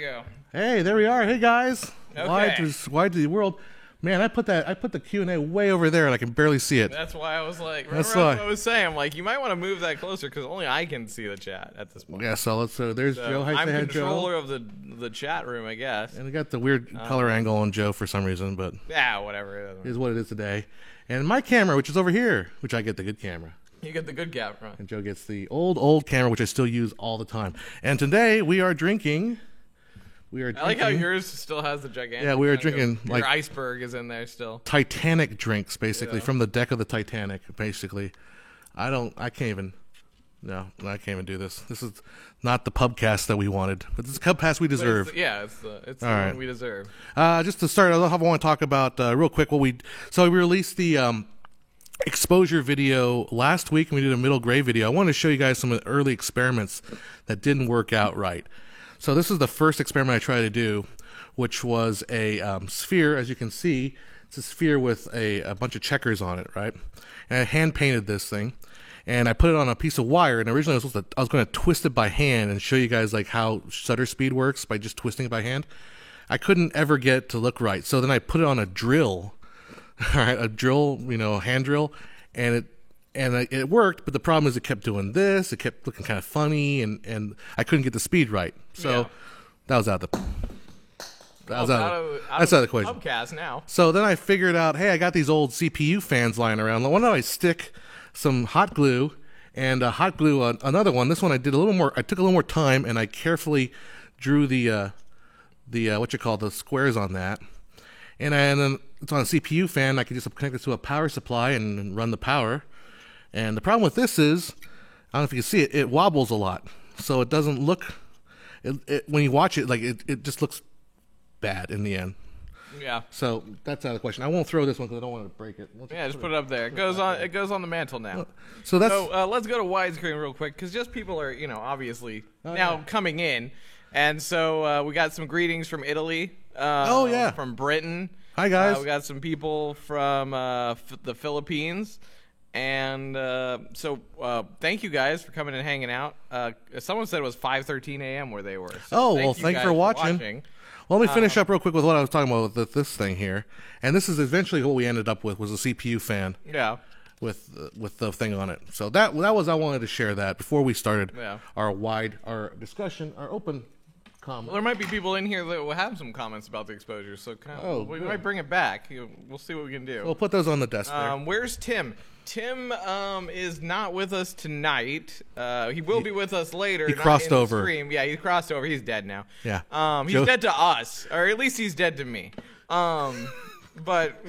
go. Hey, there we are. Hey guys. Okay. Wide to the world. Man, I put the Q&A way over there and I can barely see it. That's why I was like, That's remember why. what I was saying? I'm like, you might want to move that closer because only I can see the chat at this point. Yeah, so there's Joe. Hi, I'm say hi, controller Joe. of the chat room, I guess. And we got the weird color angle on Joe for some reason, but Yeah, whatever. it is what it is today. And my camera, which is over here, which I get the good camera. You get the good gap, right? And Joe gets the old camera, which I still use all the time. And today we are drinking. I like how yours still has the gigantic. Yeah, we are drinking, your like, iceberg is in there still. Titanic drinks, basically, Yeah. from the deck of the Titanic, basically. I can't even do this. This is not the pubcast that we wanted, but this is the pubcast we deserve. It's the All one right. we deserve. Just to start, I want to talk about real quick we released the exposure video last week, and we did a middle grade video. I wanted to show you guys some of the early experiments that didn't work out right. So this is the first experiment I tried to do, which was a sphere. As you can see, it's a sphere with a bunch of checkers on it, right? And I hand painted this thing, and I put it on a piece of wire. And originally I was going to twist it by hand and show you guys like how shutter speed works by just twisting it by hand. I couldn't ever get it to look right, so then I put it on a drill, all right, a drill, hand drill, and it worked, but the problem is it kept doing this. It kept looking kind of funny, and I couldn't get the speed right. So that was out of the that's out of the equation. Pubcast now. So then I figured out, hey, I got these old CPU fans lying around. Why don't I stick some hot glue and hot glue on another one? This one I did a little more. I took a little more time, and I carefully drew the the squares on that. And then it's on a CPU fan. I can just connect it to a power supply and run the power. And the problem with this is, I don't know if you can see it, it wobbles a lot. So it doesn't look, when you watch it, like it just looks bad in the end. Yeah. So that's out of the question. I won't throw this one because I don't want to break it. Just put it up there. It goes on the mantle now. So that's let's go to widescreen real quick because just people are obviously now coming in, and so we got some greetings from Italy. From Britain. Hi guys. We got some people from the Philippines. And so thank you guys for coming and hanging out. Someone said it was 5:13 a.m. where they were. So thank you for watching. Well, let me finish up real quick with what I was talking about with this thing here. And this is eventually what we ended up with, was a CPU fan. Yeah. With the thing on it. So that was, I wanted to share that before we started our discussion, our open comment. Well, there might be people in here that will have some comments about the exposure, so we might bring it back. We'll see what we can do. We'll put those on the desk there. Where's Tim? Tim is not with us tonight. He will be with us later. He crossed over. Yeah, he crossed over. He's dead now. Yeah. He's dead to us, or at least he's dead to me. But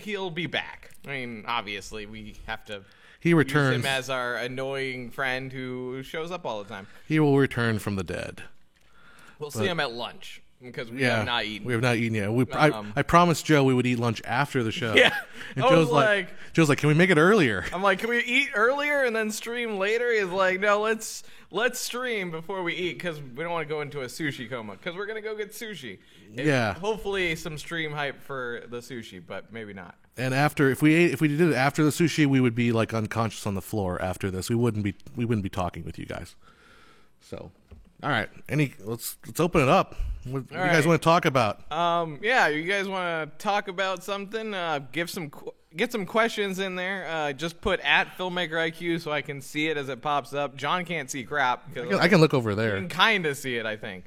he'll be back. I mean, obviously, we have to. He returns. Use him as our annoying friend who shows up all the time. He will return from the dead. We'll see him at lunch. Because we have not eaten. We have not eaten yet. I promised Joe we would eat lunch after the show. Yeah. And Joe's like, can we make it earlier? I'm like, can we eat earlier and then stream later? He's like, no, let's stream before we eat because we don't want to go into a sushi coma because we're gonna go get sushi. Hopefully some stream hype for the sushi, but maybe not. And if we did it after the sushi, we would be like unconscious on the floor after this. We wouldn't be talking with you guys. So. All right. Let's open it up. What do you guys want to talk about? You guys want to talk about something? Get some questions in there. Just put at Filmmaker IQ so I can see it as it pops up. John can't see crap. I can look over there. You can kind of see it, I think.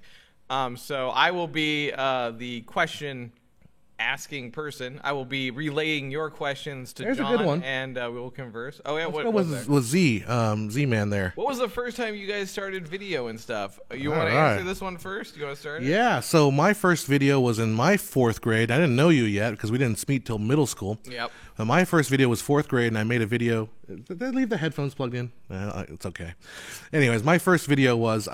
So I will be the question asking person. I will be relaying your questions to John. A good one. And we will converse. Oh yeah, what was Z-Man there? What was the first time you guys started video and stuff? You want to answer this one first? You want to start it? Yeah, so my first video was in my 4th grade. I didn't know you yet because we didn't meet till middle school. Yep. But my first video was 4th grade, and I made a video. Did they leave the headphones plugged in? It's okay. Anyways, my first video was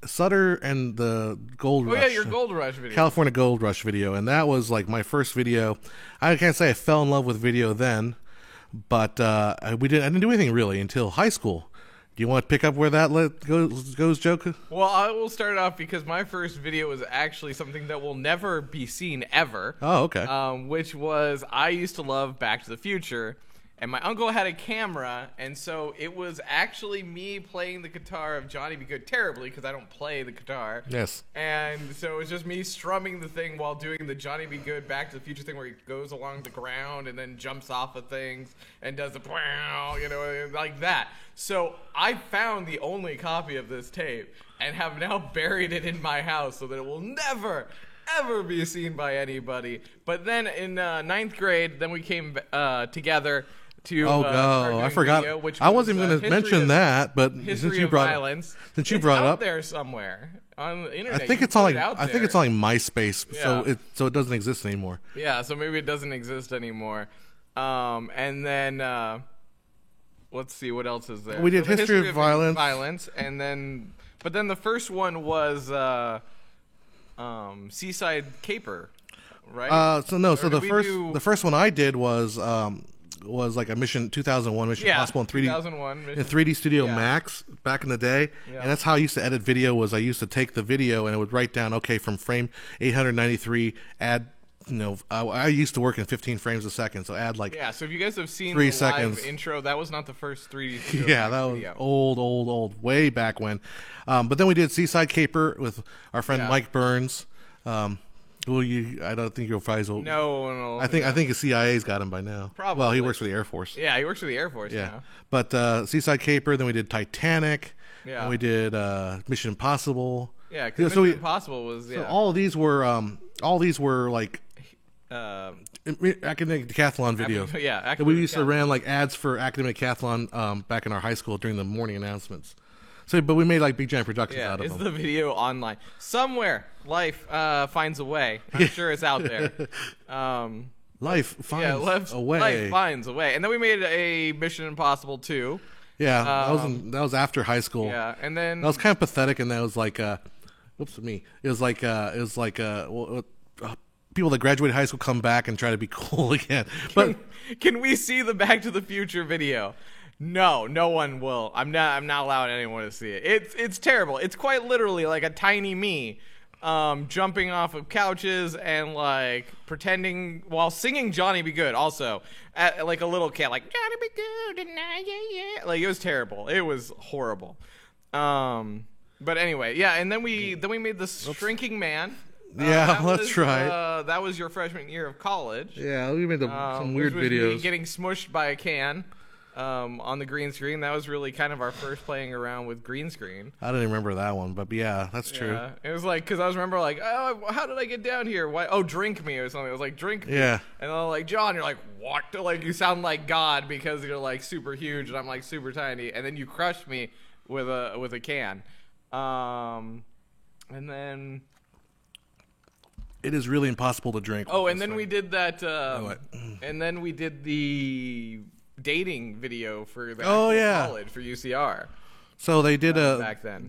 Sutter and the Gold Rush. Oh, yeah, your Gold Rush video. California Gold Rush video. And that was like my first video. I can't say I fell in love with video then, but I didn't do anything really until high school. Do you want to pick up where that goes, Joe? Well, I will start off because my first video was actually something that will never be seen ever. Oh, okay. Which was, I used to love Back to the Future. and my uncle had a camera, and so it was actually me playing the guitar of Johnny B. Good terribly because I don't play the guitar. Yes. And so it was just me strumming the thing while doing the Johnny B. Good Back to the Future thing where he goes along the ground and then jumps off of things and does the like that. So I found the only copy of this tape and have now buried it in my house so that it will never ever be seen by anybody. But then in ninth grade, then we came together to I forgot. Video, which I wasn't even going to mention that, but since you brought violence, since you brought it up there somewhere on the internet. I think it's on like MySpace, so it doesn't exist anymore. Yeah, so maybe it doesn't exist anymore. And then let's see what else is there. We did history of violence, and then the first one was Seaside Caper, right? The first one I did was like a Mission 2001 Mission Impossible in 3D 2001 in 3D Studio Max back in the day, and that's how I used to edit video. Was I used to take the video and it would write down from frame 893 add. I used to work in 15 frames a second, so add like so if you guys have seen 3 the seconds live intro, that was not the first 3D Studio that was video. old, way back when. But then we did Seaside Caper with our friend Mike Burns. I don't think you'll probably. No. I think the CIA's got him by now. Probably. Well, he works for the Air Force. Yeah, he works for the Air Force now. But Seaside Caper. Then we did Titanic. Yeah. And we did Mission Impossible. Yeah, because Mission Impossible was. So all these were like. Academic decathlon videos. We used to ran like ads for academic decathlon back in our high school during the morning announcements. So, but we made like big giant productions out of them. Is the video online somewhere? Life finds a way. I'm sure it's out there. Life finds a way. Life finds a way. And then we made a Mission Impossible 2. Yeah, that was after high school. Yeah, and then that was kind of pathetic, and that was like, It was like people that graduated high school come back and try to be cool again. But can we see the Back to the Future video? No one will. I'm not allowing anyone to see it. It's terrible. It's quite literally like a tiny me jumping off of couches and like pretending while singing Johnny Be Good also like a little cat, like Johnny Be Good and yeah. Like it was terrible. It was horrible. But anyway, and then we made the Shrinking Man. That's right. That was your freshman year of college. Yeah, we made some weird videos. Me getting smushed by a can on the green screen. That was really kind of our first playing around with green screen. I don't even remember that one, but yeah, that's true. Yeah, it was like, because I remember like, oh, how did I get down here? Why? Oh, drink me or something. It was like, drink me. Yeah. And I'm like, John, you're like, what? Like, you sound like God because you're like super huge and I'm like super tiny. And then you crushed me with a can. And then... It is really impossible to drink. Oh, and then we did that. And then we did the dating video for the college for UCR. So they did back then.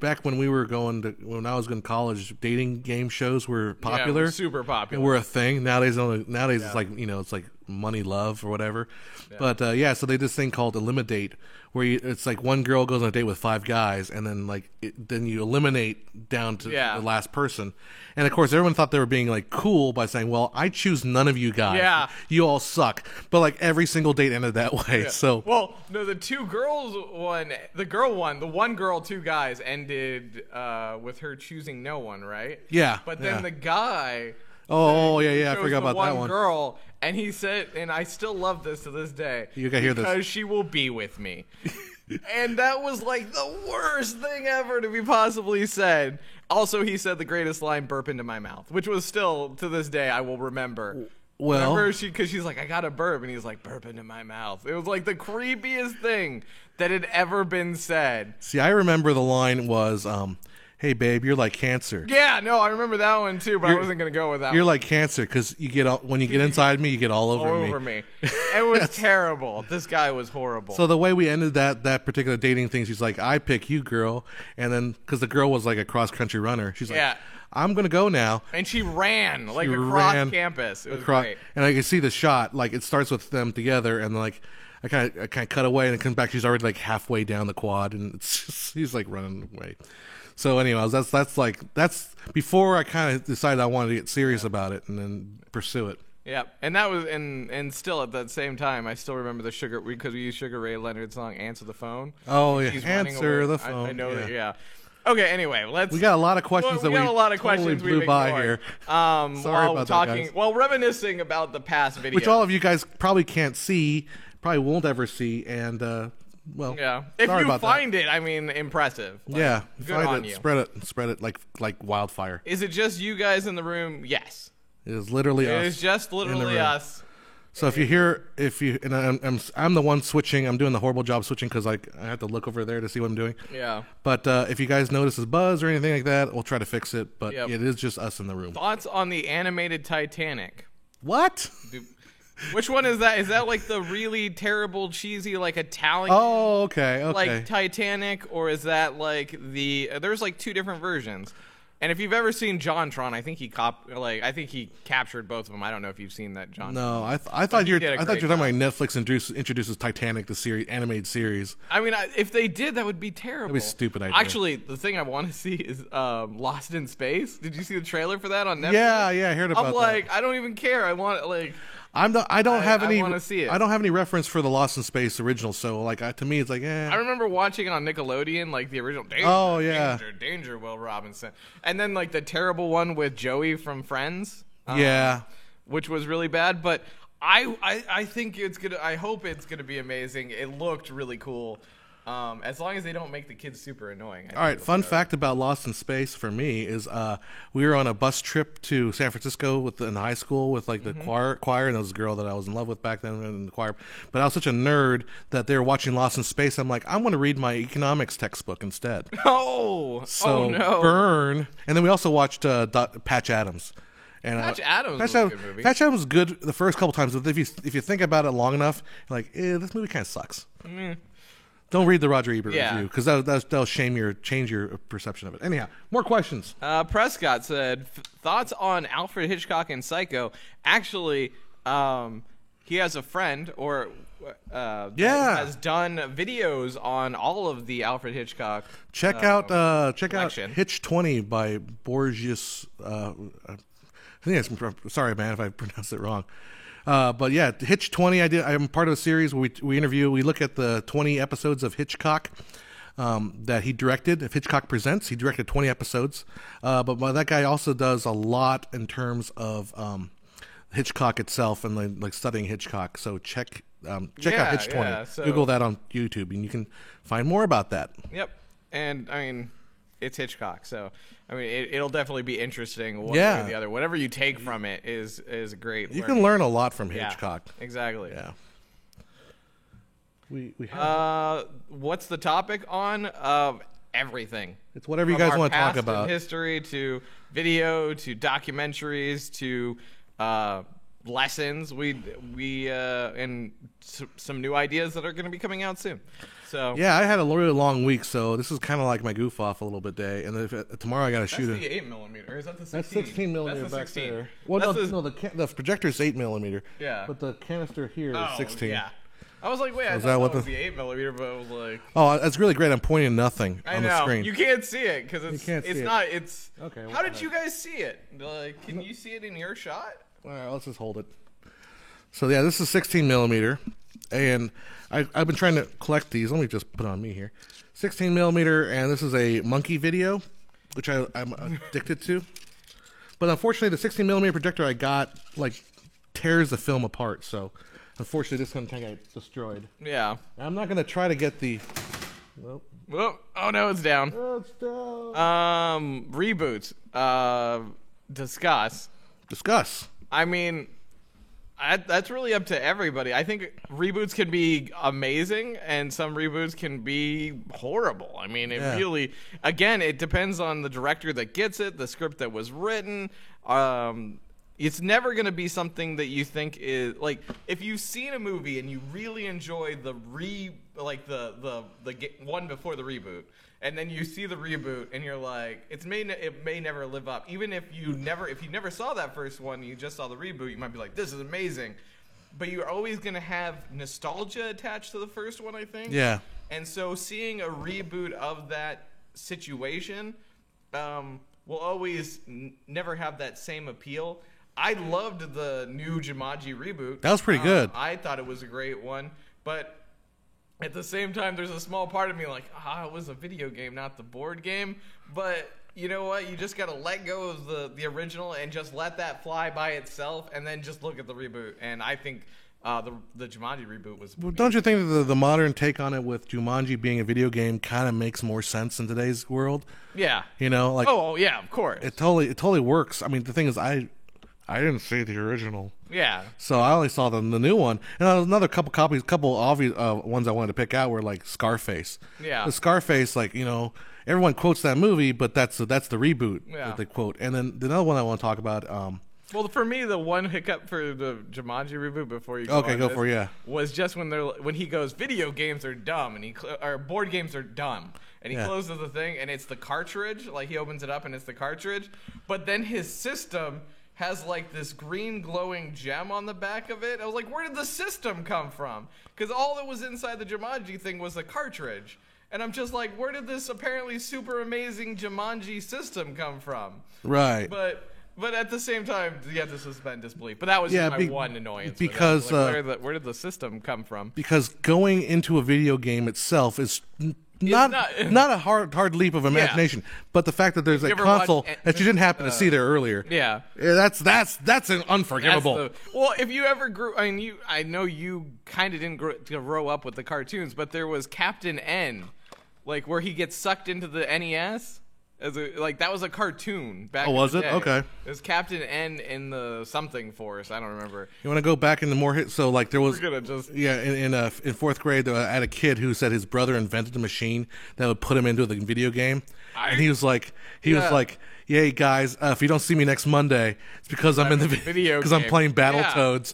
Back when when I was in college, dating game shows were popular. Yeah, super popular. And were a thing. Nowadays it's like it's like Money Love or whatever. Yeah. But so they did this thing called Eliminate, where it's like one girl goes on a date with 5 guys, and then then you eliminate down to the last person. And of course, everyone thought they were being like cool by saying, "Well, I choose none of you guys. Yeah. You all suck." But like every single date ended that way. Yeah. So the 2 girls one, the girl one, the 1 girl 2 guys ended with her choosing no one, right? Yeah. But then the guy. I forgot about that one. Girl, and he said, and I still love this to this day. You gotta hear this. Because she will be with me. And that was like the worst thing ever to be possibly said. Also, he said the greatest line, burp into my mouth, which was still, to this day, I will remember. Well, because she's like, I got a burp, and he's like, burp into my mouth. It was like the creepiest thing that had ever been said. See, I remember the line was, hey, babe, you're like cancer. Yeah, no, I remember that one too, but I wasn't going to go with that You're one. like cancer because when you get inside me, you get all over me. It was terrible. This guy was horrible. So the way we ended that particular dating thing, she's like, I pick you, girl. And then, because the girl was like a cross-country runner, she's like, I'm going to go now. And she ran across campus. It was great. And I can see the shot. Like, it starts with them together, and like, I kind of cut away, and it comes back. She's already like halfway down the quad, and he's like running away. So, anyways, that's before I kind of decided I wanted to get serious about it and then pursue it. Yeah, and that was and still at that same time, I still remember because we used Sugar Ray Leonard's song "Answer the Phone." Oh yeah, answer the phone. I know that. Yeah. Okay. Anyway, we got a lot of questions that we got a lot of totally questions blew by here. Sorry about that, guys. While reminiscing about the past video, which all of you guys probably can't see, probably won't ever see, and well, yeah. If you find it, I mean, impressive. Like, yeah, good on you. Spread it like wildfire. Is it just you guys in the room? Yes. It is literally us. It is just literally us. So if you and I'm the one switching. I'm doing the horrible job switching because I have to look over there to see what I'm doing. Yeah. But if you guys notice a buzz or anything like that, we'll try to fix it. But it is just us in the room. Thoughts on the animated Titanic? What? Which one is that? Is that like the really terrible, cheesy, like Italian? Oh, okay. Like Titanic, or is that like there's like two different versions. And if you've ever seen JonTron, I think he captured both of them. I don't know if you've seen that JonTron. No, I thought you were talking about Netflix introduces Titanic, the animated series. I mean, if they did, that would be terrible. That'd be a stupid idea. Actually, the thing I want to see is Lost in Space. Did you see the trailer for that on Netflix? Yeah, I heard about that. I'm like, I don't even care. I want I don't have any. I want to see it. I don't have any reference for the Lost in Space original, so like to me, it's like, I remember watching it on Nickelodeon, like the original. Danger, Will Robinson, and then like the terrible one with Joey from Friends. Which was really bad, but I think it's gonna. I hope it's gonna be amazing. It looked really cool. As long as they don't make the kids super annoying. All right, fun fact about Lost in Space for me is we were on a bus trip to San Francisco in high school with like the choir, and there was a girl that I was in love with back then in the choir. But I was such a nerd that they were watching Lost in Space. I'm like, I'm going to read my economics textbook instead. No. Burn. And then we also watched Patch Adams. And Patch Adams was a good movie. Patch Adams was good the first couple times, but if you think about it long enough, you're like, this movie kind of sucks. Don't read the Roger Ebert review because that'll change your perception of it. Anyhow, more questions. Prescott said, thoughts on Alfred Hitchcock and Psycho. Actually, he has a friend that has done videos on all of the Alfred Hitchcock. Check out Hitch 20 by Borges. Sorry, man, if I pronounced it wrong. But yeah, Hitch 20. I'm part of a series where we look at the 20 episodes of Hitchcock that he directed. If Hitchcock Presents, he directed 20 episodes. But that guy also does a lot in terms of Hitchcock itself and like studying Hitchcock. So check out Hitch 20. Yeah, Google that on YouTube, and you can find more about that. Yep, and I mean, it's Hitchcock, so I mean, it'll definitely be interesting one way or the other. Whatever you take from it is great. You can learn a lot from Hitchcock. Yeah, exactly. Yeah. We have. What's the topic on? Everything. It's whatever you guys want to talk about. History to video to documentaries to lessons. We and some new ideas that are going to be coming out soon. So yeah, I had a really long week, so this is kind of like my goof off a little bit day. And tomorrow I got to shoot it. That's the 8mm, or is that the 16? That's 16 millimeter that's the back 16. there. Well, the projector is 8mm. Yeah, but the canister here is 16. Yeah, I was like, wait, I thought that was the 8mm, but I was like, oh, that's really great. I'm pointing nothing on the screen. You can't see it because it's not. It's okay. How did you guys see it? Like, can you see it in your shot? All right, let's just hold it. So yeah, this is 16mm, and I've been trying to collect these. Let me just put on me here. 16mm, and this is a monkey video, which I'm addicted to. But unfortunately, the 16mm projector I got tears the film apart. So unfortunately, this one kind of got destroyed. Yeah. I'm not gonna try to get the. Well, oh no, it's down. Oh, it's down. Reboots. Discuss. I mean, that's really up to everybody. I think reboots can be amazing, and some reboots can be horrible. I mean, it really, again, it depends on the director that gets it, the script that was written. It's never going to be something that you think is like, if you've seen a movie and you really enjoy the one before the reboot, and then you see the reboot and you're like, it may never live up. Even if you never saw that first one, you just saw the reboot, you might be like, this is amazing. But you're always going to have nostalgia attached to the first one, I think. Yeah. And so seeing a reboot of that situation will always never have that same appeal. I loved the new Jumanji reboot. That was pretty good. I thought it was a great one, but at the same time, there's a small part of me like, it was a video game, not the board game. But you know what? You just got to let go of the original and just let that fly by itself, and then just look at the reboot. And I think the Jumanji reboot was. Well, don't you think that the modern take on it with Jumanji being a video game kind of makes more sense in today's world? Yeah. You know, like yeah, of course. It totally works. I mean, the thing is, I didn't see the original. Yeah. So I only saw the new one, and another couple obvious ones I wanted to pick out were like Scarface. Yeah. The Scarface, like, you know, everyone quotes that movie, but that's the reboot that they quote. And then the other one I want to talk about. Well, for me, the one hiccup for the Jumanji reboot before you was just when he goes, video games are dumb, and or board games are dumb, and he closes the thing, and it's the cartridge. Like, he opens it up, and it's the cartridge, but then his system has like this green glowing gem on the back of it. I was like, where did the system come from? Because all that was inside the Jumanji thing was the cartridge. And I'm just like, where did this apparently super amazing Jumanji system come from? Right. But at the same time, you have to suspend disbelief. But that was just my one annoyance. Because like, where did the system come from? Because going into a video game itself is not a hard leap of imagination, but the fact that there's a console that you didn't happen to see there earlier. Yeah, that's an unforgivable. Well, if you ever grew, I know you kind of didn't grow up with the cartoons, but there was Captain N, like where he gets sucked into the NES. That was a cartoon back in the day. Oh, was it? Okay. It was Captain N in the something force. I don't remember. You want to go back into more hits? So, like, there was... We're gonna just... Yeah, in fourth grade, I had a kid who said his brother invented a machine that would put him into the video game. And he was like, "Yay, guys, if you don't see me next Monday, it's because I'm in the video because I'm playing Battletoads."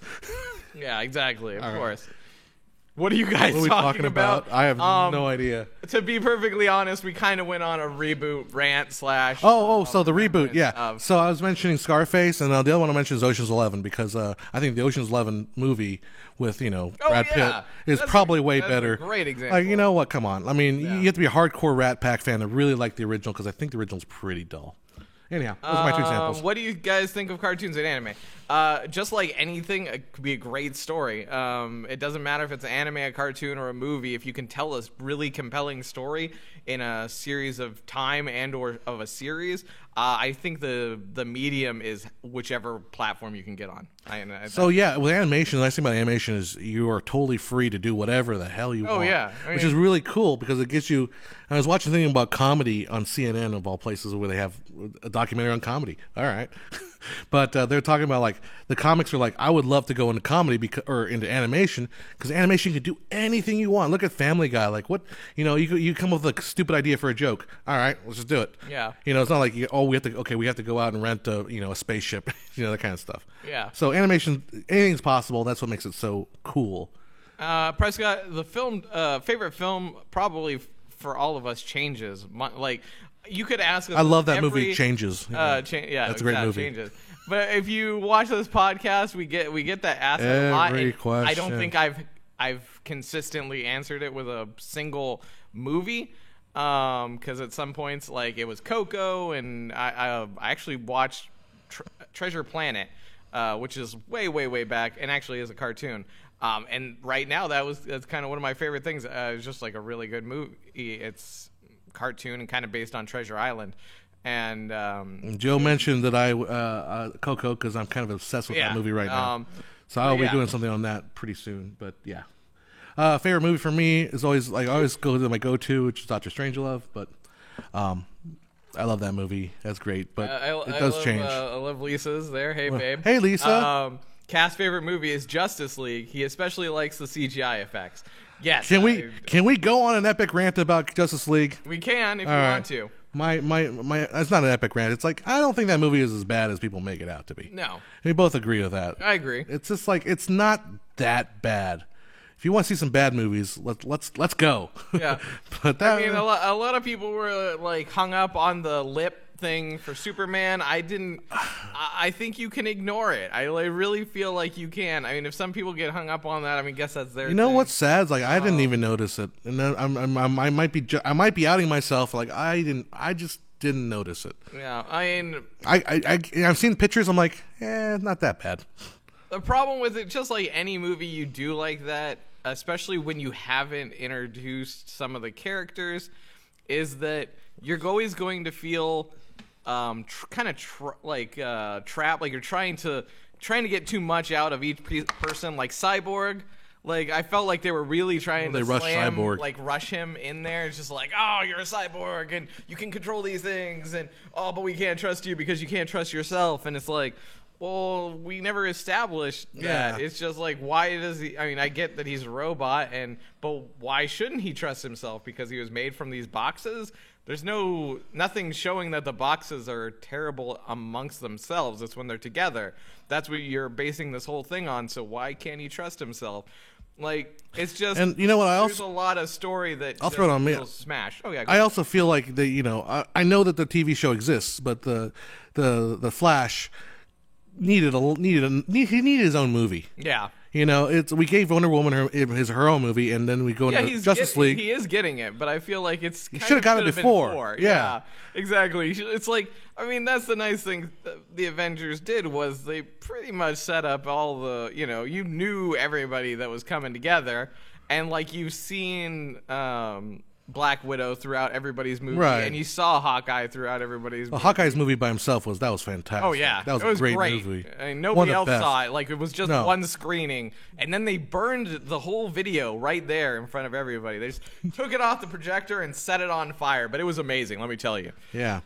Yeah, exactly. Of course. What are you guys talking about? I have no idea. To be perfectly honest, we kind of went on a reboot rant / so the reboot, yeah. So I was mentioning Scarface, and the other one I mentioned is Ocean's 11 because I think the Ocean's 11 movie with Brad Pitt is probably way better. A great example. You know what? Come on. I mean, you have to be a hardcore Rat Pack fan to really like the original because I think the original's pretty dull. Anyhow, those are my two examples. What do you guys think of cartoons and anime? Just like anything, it could be a great story. It doesn't matter if it's an anime, a cartoon, or a movie. If you can tell a really compelling story in a series of time and or of a series, I think the medium is whichever platform you can get on. With animation, the nice thing about animation is you are totally free to do whatever the hell you want. Yeah. Which is really cool because it gets you... I was watching something about comedy on CNN, of all places, where they have a documentary on comedy. All right. But they're talking about, like, the comics are like, I would love to go into comedy or into animation because animation can do anything you want. Look at Family Guy. Like, what, you come up with a stupid idea for a joke. All right, let's just do it. Yeah. It's not like, we have to go out and rent a spaceship, that kind of stuff. Yeah. So animation, anything's possible. That's what makes it so cool. Prescott, the favorite film probably for all of us changes. You could ask us. I love that movie. Changes. That's a great movie. Changes. But if you watch this podcast, we get that asked a lot. Question. I don't think I've consistently answered it with a single movie. Because at some points, like, it was Coco, and I actually watched Treasure Planet, which is way, way, way back, and actually is a cartoon. And right now, that's kind of one of my favorite things. It's just like a really good movie. It's cartoon and kind of based on Treasure Island. And Joe mentioned that Coco, because I'm kind of obsessed with that movie right now. So I'll be doing something on that pretty soon. But yeah, favorite movie for me is always, like, I always go to my go-to, which is Dr. Strangelove. But I love that movie. That's great. But it does change. I love Lisa's there. Hey, babe. Hey, Lisa. Cass' favorite movie is Justice League. He especially likes the CGI effects. Yes. Can we go on an epic rant about Justice League? We can if you want to. My it's not an epic rant. It's like, I don't think that movie is as bad as people make it out to be. No. We both agree with that. I agree. It's just like, it's not that bad. If you want to see some bad movies, let's go. Yeah. But I mean, a lot of people were like hung up on the lip thing for Superman. I think you can ignore it. I really feel like you can. I mean, if some people get hung up on that, I mean, guess that's their thing. What's sad is, like, I didn't even notice it, and then I might be outing myself. Like, I didn't notice it. Yeah, I mean, I've seen pictures. I'm like, not that bad. The problem with it, just like any movie you do like that, especially when you haven't introduced some of the characters, is that you're always going to feel kind of trapped, like you're trying to get too much out of each person. Like Cyborg, like I felt like they were really trying to rush him in there. It's just like, oh, you're a cyborg and you can control these things, and but we can't trust you because you can't trust yourself. And it's like, well, we never established that. Yeah. It's just like, why does he? I mean, I get that he's a robot, but why shouldn't he trust himself? Because he was made from these boxes. There's nothing showing that the boxes are terrible amongst themselves. It's when they're together. That's what you're basing this whole thing on. So why can't he trust himself? Like, it's just, and you know what? There's a lot of story that I'll throw it on me. Smash. Oh yeah. I also feel like I know that the TV show exists, but the Flash needed his own movie. Yeah. We gave Wonder Woman her own movie, and then we go into Justice League. He is getting it, but I feel like he should have gotten it before. Yeah, exactly. It's like, I mean, that's the nice thing the Avengers did, was they pretty much set up all the, you knew everybody that was coming together, and like you've seen Black Widow throughout everybody's movie, right, and you saw Hawkeye throughout everybody's movie. Hawkeye's movie by himself was fantastic. Oh yeah, that was a great movie. I mean, nobody else saw it. Like, it was just one screening, and then they burned the whole video right there in front of everybody. They just took it off the projector and set it on fire. But it was amazing, let me tell you. Yeah.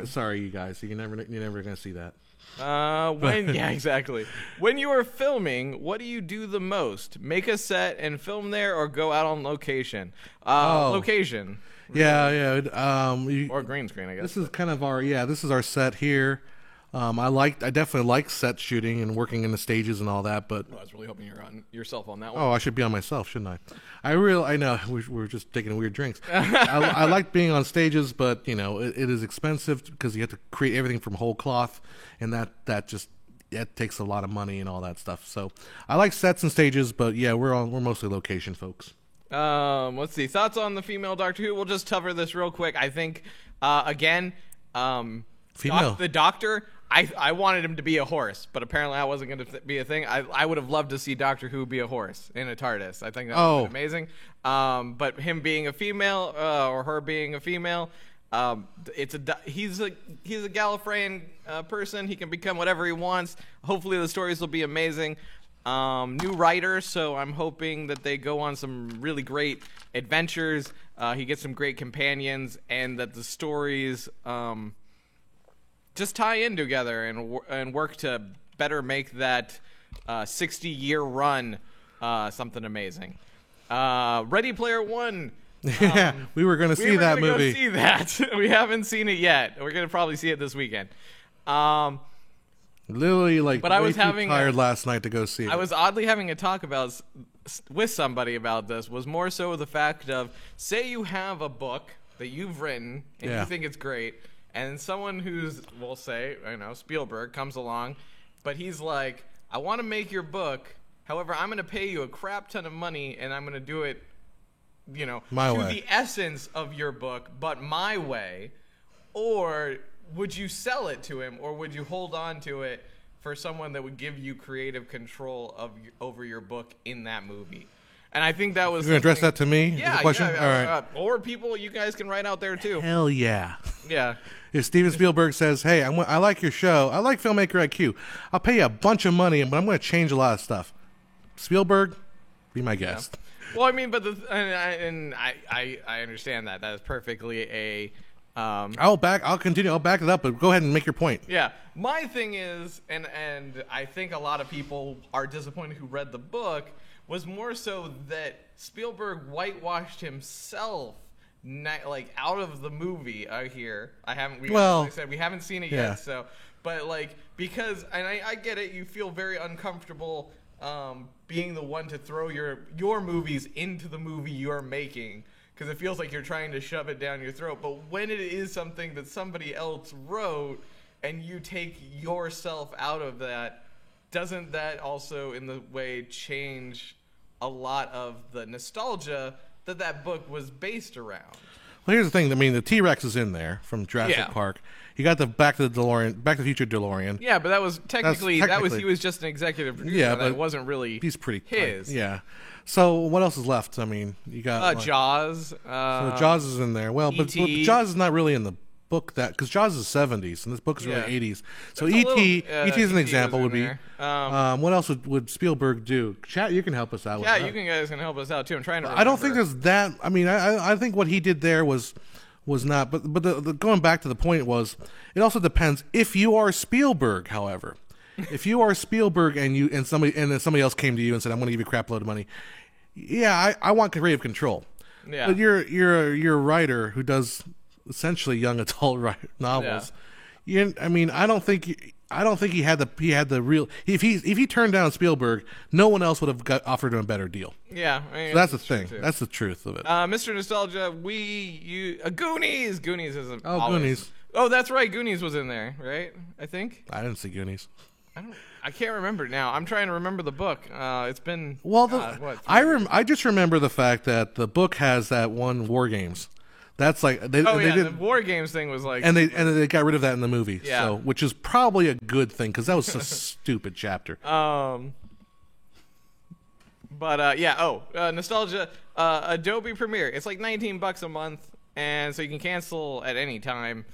Sorry, you guys. You're never gonna see that. Yeah, exactly. When you are filming, what do you do the most? Make a set and film there, or go out on location? Location. Yeah. Or green screen, I guess. This is kind of this is our set here. I definitely like set shooting and working in the stages and all that, but I was really hoping you're on yourself on that one. Oh, I should be on myself, shouldn't I? I know we're just taking weird drinks. I like being on stages, but it is expensive because you have to create everything from whole cloth, and that takes a lot of money and all that stuff. So I like sets and stages, but yeah, we're mostly location folks. Let's see, thoughts on the female Doctor Who. We'll just cover this real quick. I think again, female. The Doctor. I wanted him to be a horse, but apparently that wasn't going to be a thing. I would have loved to see Doctor Who be a horse in a TARDIS. I think that would have been amazing. But him being a female, or her being a female, he's a Gallifreyan person. He can become whatever he wants. Hopefully the stories will be amazing. New writer, so I'm hoping that they go on some really great adventures. He gets some great companions, and that the stories just tie in together and work to better make that 60-year run something amazing. Ready Player One. Yeah, we were going to see that movie. See that. We haven't seen it yet. We're going to probably see it this weekend. Literally, but I was tired last night to go see it. I was oddly having a talk with somebody about this. Was more so the fact of, say you have a book that you've written and you think it's great, and someone who's, we'll say, Spielberg comes along, but he's like, I want to make your book. However, I'm going to pay you a crap ton of money, and I'm going to do it, my way, the essence of your book, but my way. Or would you sell it to him, or would you hold on to it for someone that would give you creative control over your book in that movie? And I think that was... You're going to address that to me? Yeah. Question? Yeah, all right. Or people, you guys can write out there too. Hell yeah. Yeah. If Steven Spielberg says, hey, I like your show, I like Filmmaker IQ, I'll pay you a bunch of money, but I'm going to change a lot of stuff. Spielberg, be my guest. Yeah. Well, I mean, but I understand that. That is perfectly a... I'll continue. I'll back it up, but go ahead and make your point. Yeah. My thing is, and I think a lot of people are disappointed who read the book, was more so that Spielberg whitewashed himself, out of the movie. Here, like I said, we haven't seen it yet. So, but because, and I get it, you feel very uncomfortable being the one to throw your movies into the movie you're making, because it feels like you're trying to shove it down your throat. But when it is something that somebody else wrote and you take yourself out of that, doesn't that also in the way change a lot of the nostalgia that book was based around? Well, here's the thing. I mean, the T-Rex is in there from Jurassic Park. You got the Back to the Future DeLorean. Yeah, but that was technically he was just an executive producer. Yeah, but it wasn't really. He's pretty his. Yeah. So what else is left? I mean, you got Jaws. So Jaws is in there. Well, but Jaws is not really in the book because Jaws is 70s and this book is really 80s. So E.T. is an example would be. What else would Spielberg do? Chat, you can help us out. Yeah, you guys can help us out too. I'm trying to. I don't think there's that. I mean, I think what he did there was not. But the going back to the point was, it also depends. If you are Spielberg, however, if you are Spielberg and then somebody else came to you and said, "I'm going to give you a crap load of money," yeah, I want creative control. Yeah, but you're a writer who does essentially young adult novels. Yeah. I mean, I don't think he had the real. If he turned down Spielberg, no one else would have offered him a better deal. Yeah, I mean, so that's the thing. That's the truth of it. Mr. Nostalgia, Goonies. Goonies is Goonies. Oh, that's right. Goonies was in there, right? I think. I didn't see Goonies. I can't remember now. I'm trying to remember the book. It's been I just remember the fact that the book has that one War Games. That's like the War Games thing was like, and they got rid of that in the movie. Yeah, so, which is probably a good thing because that was a stupid chapter. Nostalgia, Adobe Premiere. It's like $19 a month, and so you can cancel at any time.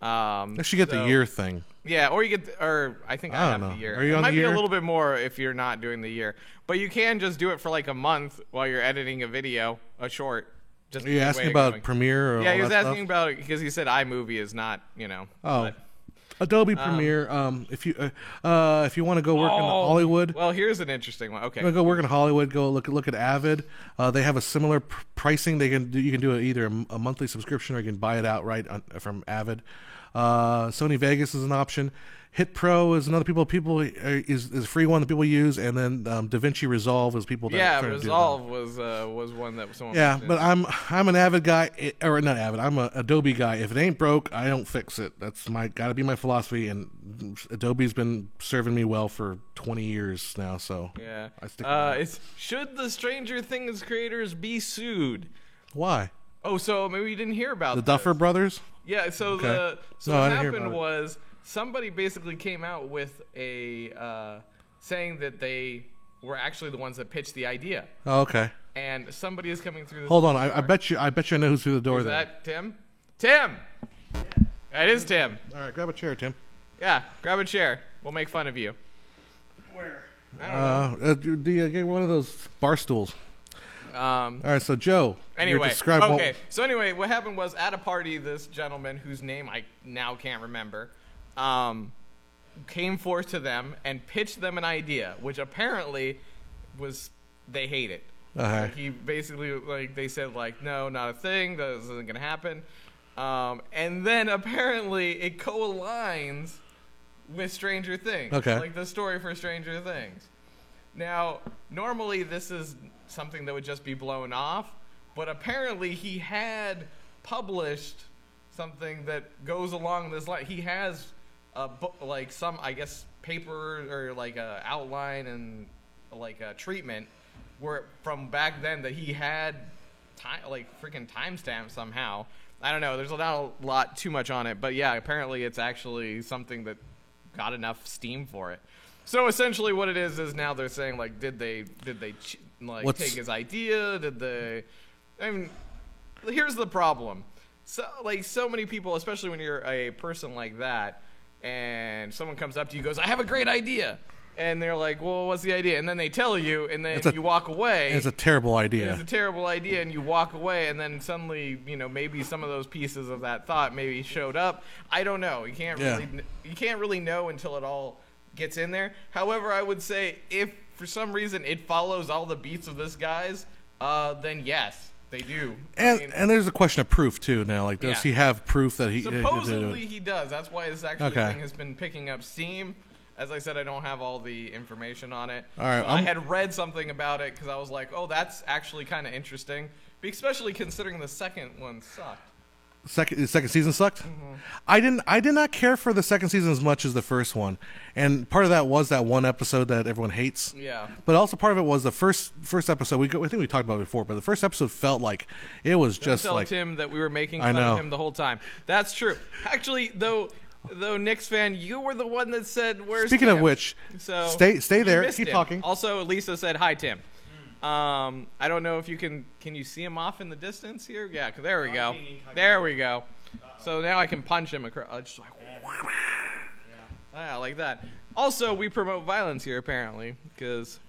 You should get the year thing. Yeah, or you get, I think I have the year. Are you on the year? It might be a little bit more if you're not doing the year, but you can just do it for like a month while you're editing a short. Are you asking about Premiere? Or yeah, he was asking stuff? about it because he said iMovie is not, Adobe Premiere. If you want to go work in Hollywood. Well, here's an interesting one. Okay, go work in Hollywood. Go look at Avid. They have a similar pricing. You can do either a monthly subscription or you can buy it outright from Avid. Sony Vegas is an option. Hit Pro is another is a free one that people use, and then DaVinci Resolve is people that Resolve was one that someone but I'm an Avid guy, or not Avid. I'm an Adobe guy. If it ain't broke, I don't fix it. That's gotta be my philosophy, and Adobe's been serving me well for 20 years now. So yeah, I stick with it. Should the Stranger Things creators be sued? Why? Oh, so maybe you didn't hear about the Duffer Brothers? Yeah. So what happened was, somebody basically came out with a saying that they were actually the ones that pitched the idea. Oh, okay. And somebody is coming through. Hold on, I bet you I know who's through the door. Is that Tim? Tim. Yeah. It is Tim. All right, grab a chair, Tim. Yeah, grab a chair. We'll make fun of you. Where? I don't know. Do you get one of those bar stools? All right, so Joe. Anyway, So anyway, what happened was at a party, this gentleman whose name I now can't remember. Came forth to them and pitched them an idea, which apparently they hate it. Like he basically, they said, no, not a thing, that isn't gonna happen. And then apparently it co-aligns with Stranger Things. Okay. Like the story for Stranger Things. Now, normally this is something that would just be blown off, but apparently he had published something that goes along this line. He has a book, some, I guess, paper or a outline and a treatment where from back then that he had freaking timestamps somehow. I don't know. There's not a lot too much on it, but yeah, apparently it's actually something that got enough steam for it. So essentially, what it is now they're saying did they take his idea? Did they? I mean, here's the problem. So many people, especially when you're a person like that, and someone comes up to you and goes, I have a great idea. And they're like, well, what's the idea? And then they tell you, and then you walk away. It's a terrible idea. It's a terrible idea, and you walk away, and then suddenly, maybe some of those pieces of that thought maybe showed up. I don't know. You can't really know until it all gets in there. However, I would say if for some reason it follows all the beats of this guy's, then yes. They do. And there's a question of proof, too, now. Does he have proof that he... Supposedly he does. That's why this thing has been picking up steam. As I said, I don't have all the information on it. All right. I had read something about it because I was like, oh, that's actually kind of interesting. Especially considering the second one sucked. The second season sucked. I did not care for the second season as much as the first one, and part of that was that one episode that everyone hates. Yeah. But also part of it was the first episode. I think we talked about it before, but the first episode felt like it was just tell like Tim that we were making fun of him the whole time. That's true. Actually, though Knicks fan, you were the one that said, "Where's Speaking Tim?" of which, so stay there. Keep him. talking. Also, Lisa said, "Hi, Tim." I don't know if you can you see him off in the distance here? Yeah, there we go. There we go. So now I can punch him across. Just like, yeah, like that. Also, we promote violence here, apparently, because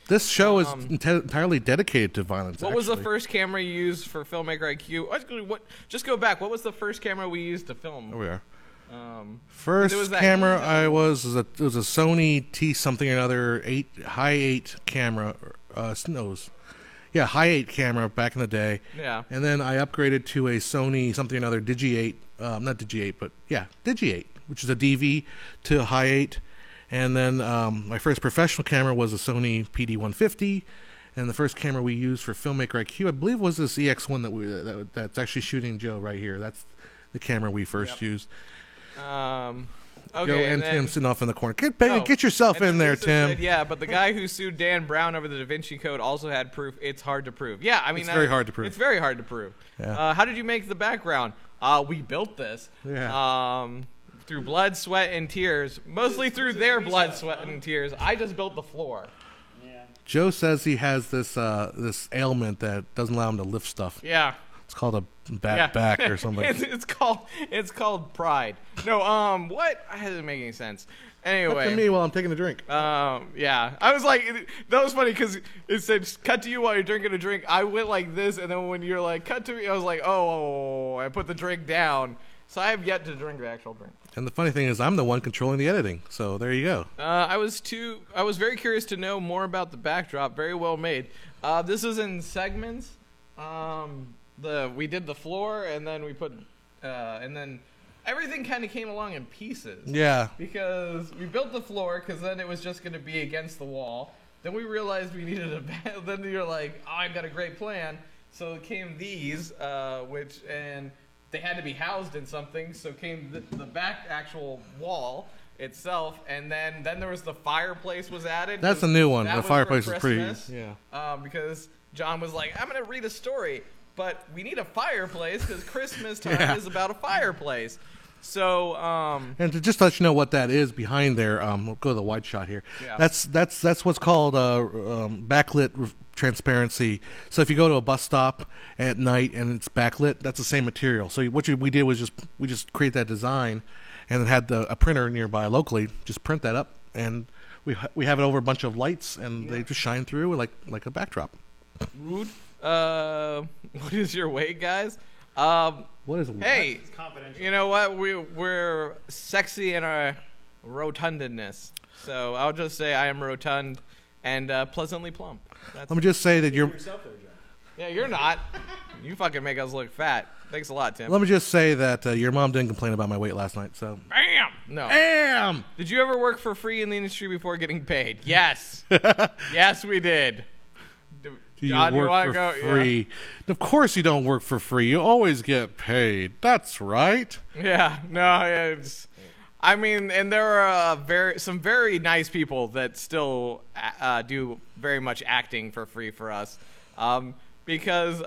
this show is entirely dedicated to violence. What was the first camera you used for Filmmaker IQ? Actually, just go back. What was the first camera we used to film? There we are. First camera it was a Sony T something or another high 8 camera. High 8 camera back in the day. Yeah. And then I upgraded to a Sony something or another Digi 8, not Digi 8, but yeah, Digi 8, which is a DV to high 8. And then my first professional camera was a Sony PD-150, and the first camera we used for Filmmaker IQ, I believe, was this EX1 that's actually shooting Joe right here. That's the camera we first used. Okay, Joe and Tim sitting off in the corner. Get yourself in there, Tim. Said, yeah, but the guy who sued Dan Brown over the Da Vinci Code also had proof. It's hard to prove. Yeah, I mean, it's very hard to prove. It's very hard to prove. Yeah. How did you make the background? We built this. Yeah. Through blood, sweat, and tears. Mostly through their blood, sweat, and tears. I just built the floor. Yeah. Joe says he has this ailment that doesn't allow him to lift stuff. Yeah. It's called a bad back or something. it's called pride. No, what? That doesn't make any sense. Anyway. Cut to me while I'm taking a drink. Yeah. I was like, that was funny because it said, cut to you while you're drinking a drink. I went like this, and then when you're like, cut to me, I was like, oh, I put the drink down. So I have yet to drink the actual drink. And the funny thing is, I'm the one controlling the editing. So there you go. I was very curious to know more about the backdrop. Very well made. This is in segments. We did the floor, and then we put, and then everything kind of came along in pieces. Yeah. Because we built the floor, because then it was just going to be against the wall. Then we realized we needed a bed. Then you're like, oh, I've got a great plan. So it came these, and they had to be housed in something. So came the back actual wall itself, and then there was the fireplace was added. That's a new one. The fireplace is pretty. Yeah. Because John was like, I'm going to read a story. But we need a fireplace because Christmas time is about a fireplace. So, and to just let you know what that is behind there, we'll go to the wide shot here. Yeah. That's what's called backlit transparency. So if you go to a bus stop at night and it's backlit, that's the same material. So what we did was we just create that design, and then had a printer nearby locally just print that up, and we have it over a bunch of lights, and they just shine through like a backdrop. Rude. What is your weight, guys? What is? Hey, you know what? We're sexy in our rotundness. So I'll just say I am rotund and pleasantly plump. Let me just say that you're. Yeah, you're not. You fucking make us look fat. Thanks a lot, Tim. Let me just say that your mom didn't complain about my weight last night. So. Bam. No. Bam. Did you ever work for free in the industry before getting paid? Yes. Yes, we did. You work for free. Yeah. Of course you don't work for free. You always get paid. That's right. Yeah. No, I mean, and there are some very nice people that still do very much acting for free for us. Because,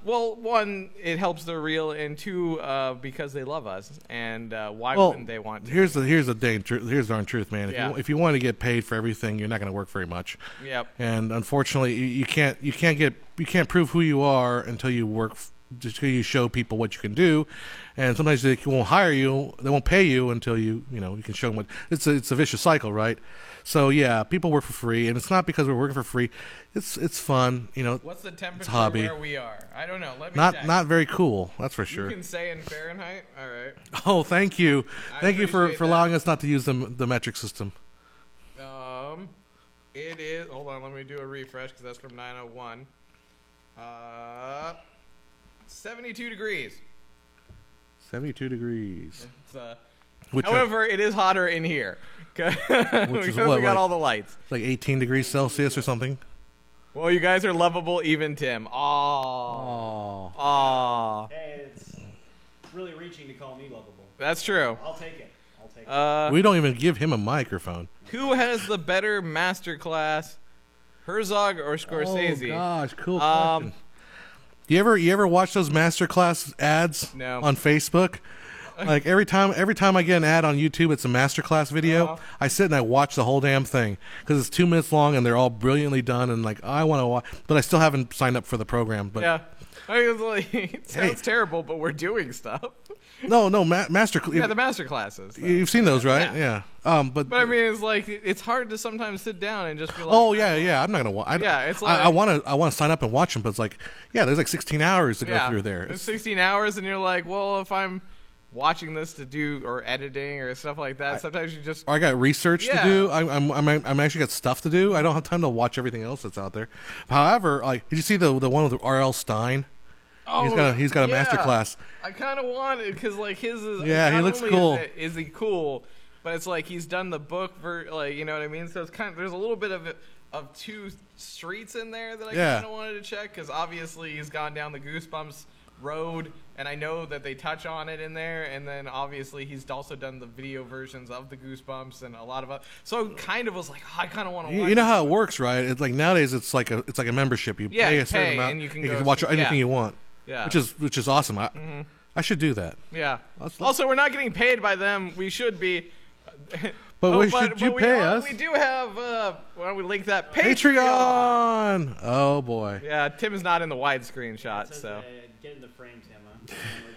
well, one, it helps the reel, and two, because they love us, and why wouldn't they want to? Here's the darn truth, man. If you want to get paid for everything, you're not going to work very much. Yep. And unfortunately, you can't prove who you are until you work. Until you show people what you can do, and sometimes they won't hire you. They won't pay you until you can show them what. It's a vicious cycle, right? So yeah, people work for free, and it's not because we're working for free. It's fun, What's the temperature hobby. where we are? I don't know. Let me check. Not very cool. That's for sure. You can say in Fahrenheit. All right. Oh, thank you, thank you for allowing us not to use the metric system. It is. Hold on, let me do a refresh because that's from 901. 72 degrees. 72 degrees. However, it is hotter in here. Because we got all the lights. Like 18 degrees Celsius or something. Well, you guys are lovable, even Tim. Aww. Hey, really reaching to call me lovable. That's true. I'll take it. We don't even give him a microphone. Who has the better masterclass, Herzog or Scorsese? Oh gosh, cool question. You ever watch those masterclass ads No. on Facebook? Like every time I get an ad on YouTube, it's a masterclass video. I sit and I watch the whole damn thing because it's 2 minutes long and they're all brilliantly done. And like I want to watch, but I still haven't signed up for the program. But Yeah. I was like, it sounds terrible, but we're doing stuff. no, master. Yeah, the master classes. You've seen those, right? Yeah. But I mean, it's like it's hard to sometimes sit down and just be like, oh yeah. I'm not gonna watch. Yeah, it's like I want to sign up and watch them, but it's like there's like 16 hours to go through there. It's 16 hours, and you're like, well, if I'm watching this to do or editing or stuff like that, sometimes you just I got research to do. I'm actually got stuff to do. I don't have time to watch everything else that's out there. However, like, did you see the one with R.L. Stein? Oh, he's got a master class. I kind of want it because like his is he looks cool. Is he cool? But it's like he's done the book for like you know what I mean. So it's kind of there's a little bit of two streets in there that I kind of wanted to check because obviously he's gone down the Goosebumps road, and I know that they touch on it in there, and then obviously he's also done the video versions of the Goosebumps and a lot of so kind of was like I kind of want to watch you know how it works, right? It's like nowadays it's like a membership. You pay a certain amount and you can watch anything you want. Yeah. Which is awesome. I should do that. Yeah. Also, we're not getting paid by them. We should be. But should you pay us? We do have. Why don't we link that Patreon? Oh boy. Yeah, Tim is not in the widescreen shot, so. Get in the frame, Tim.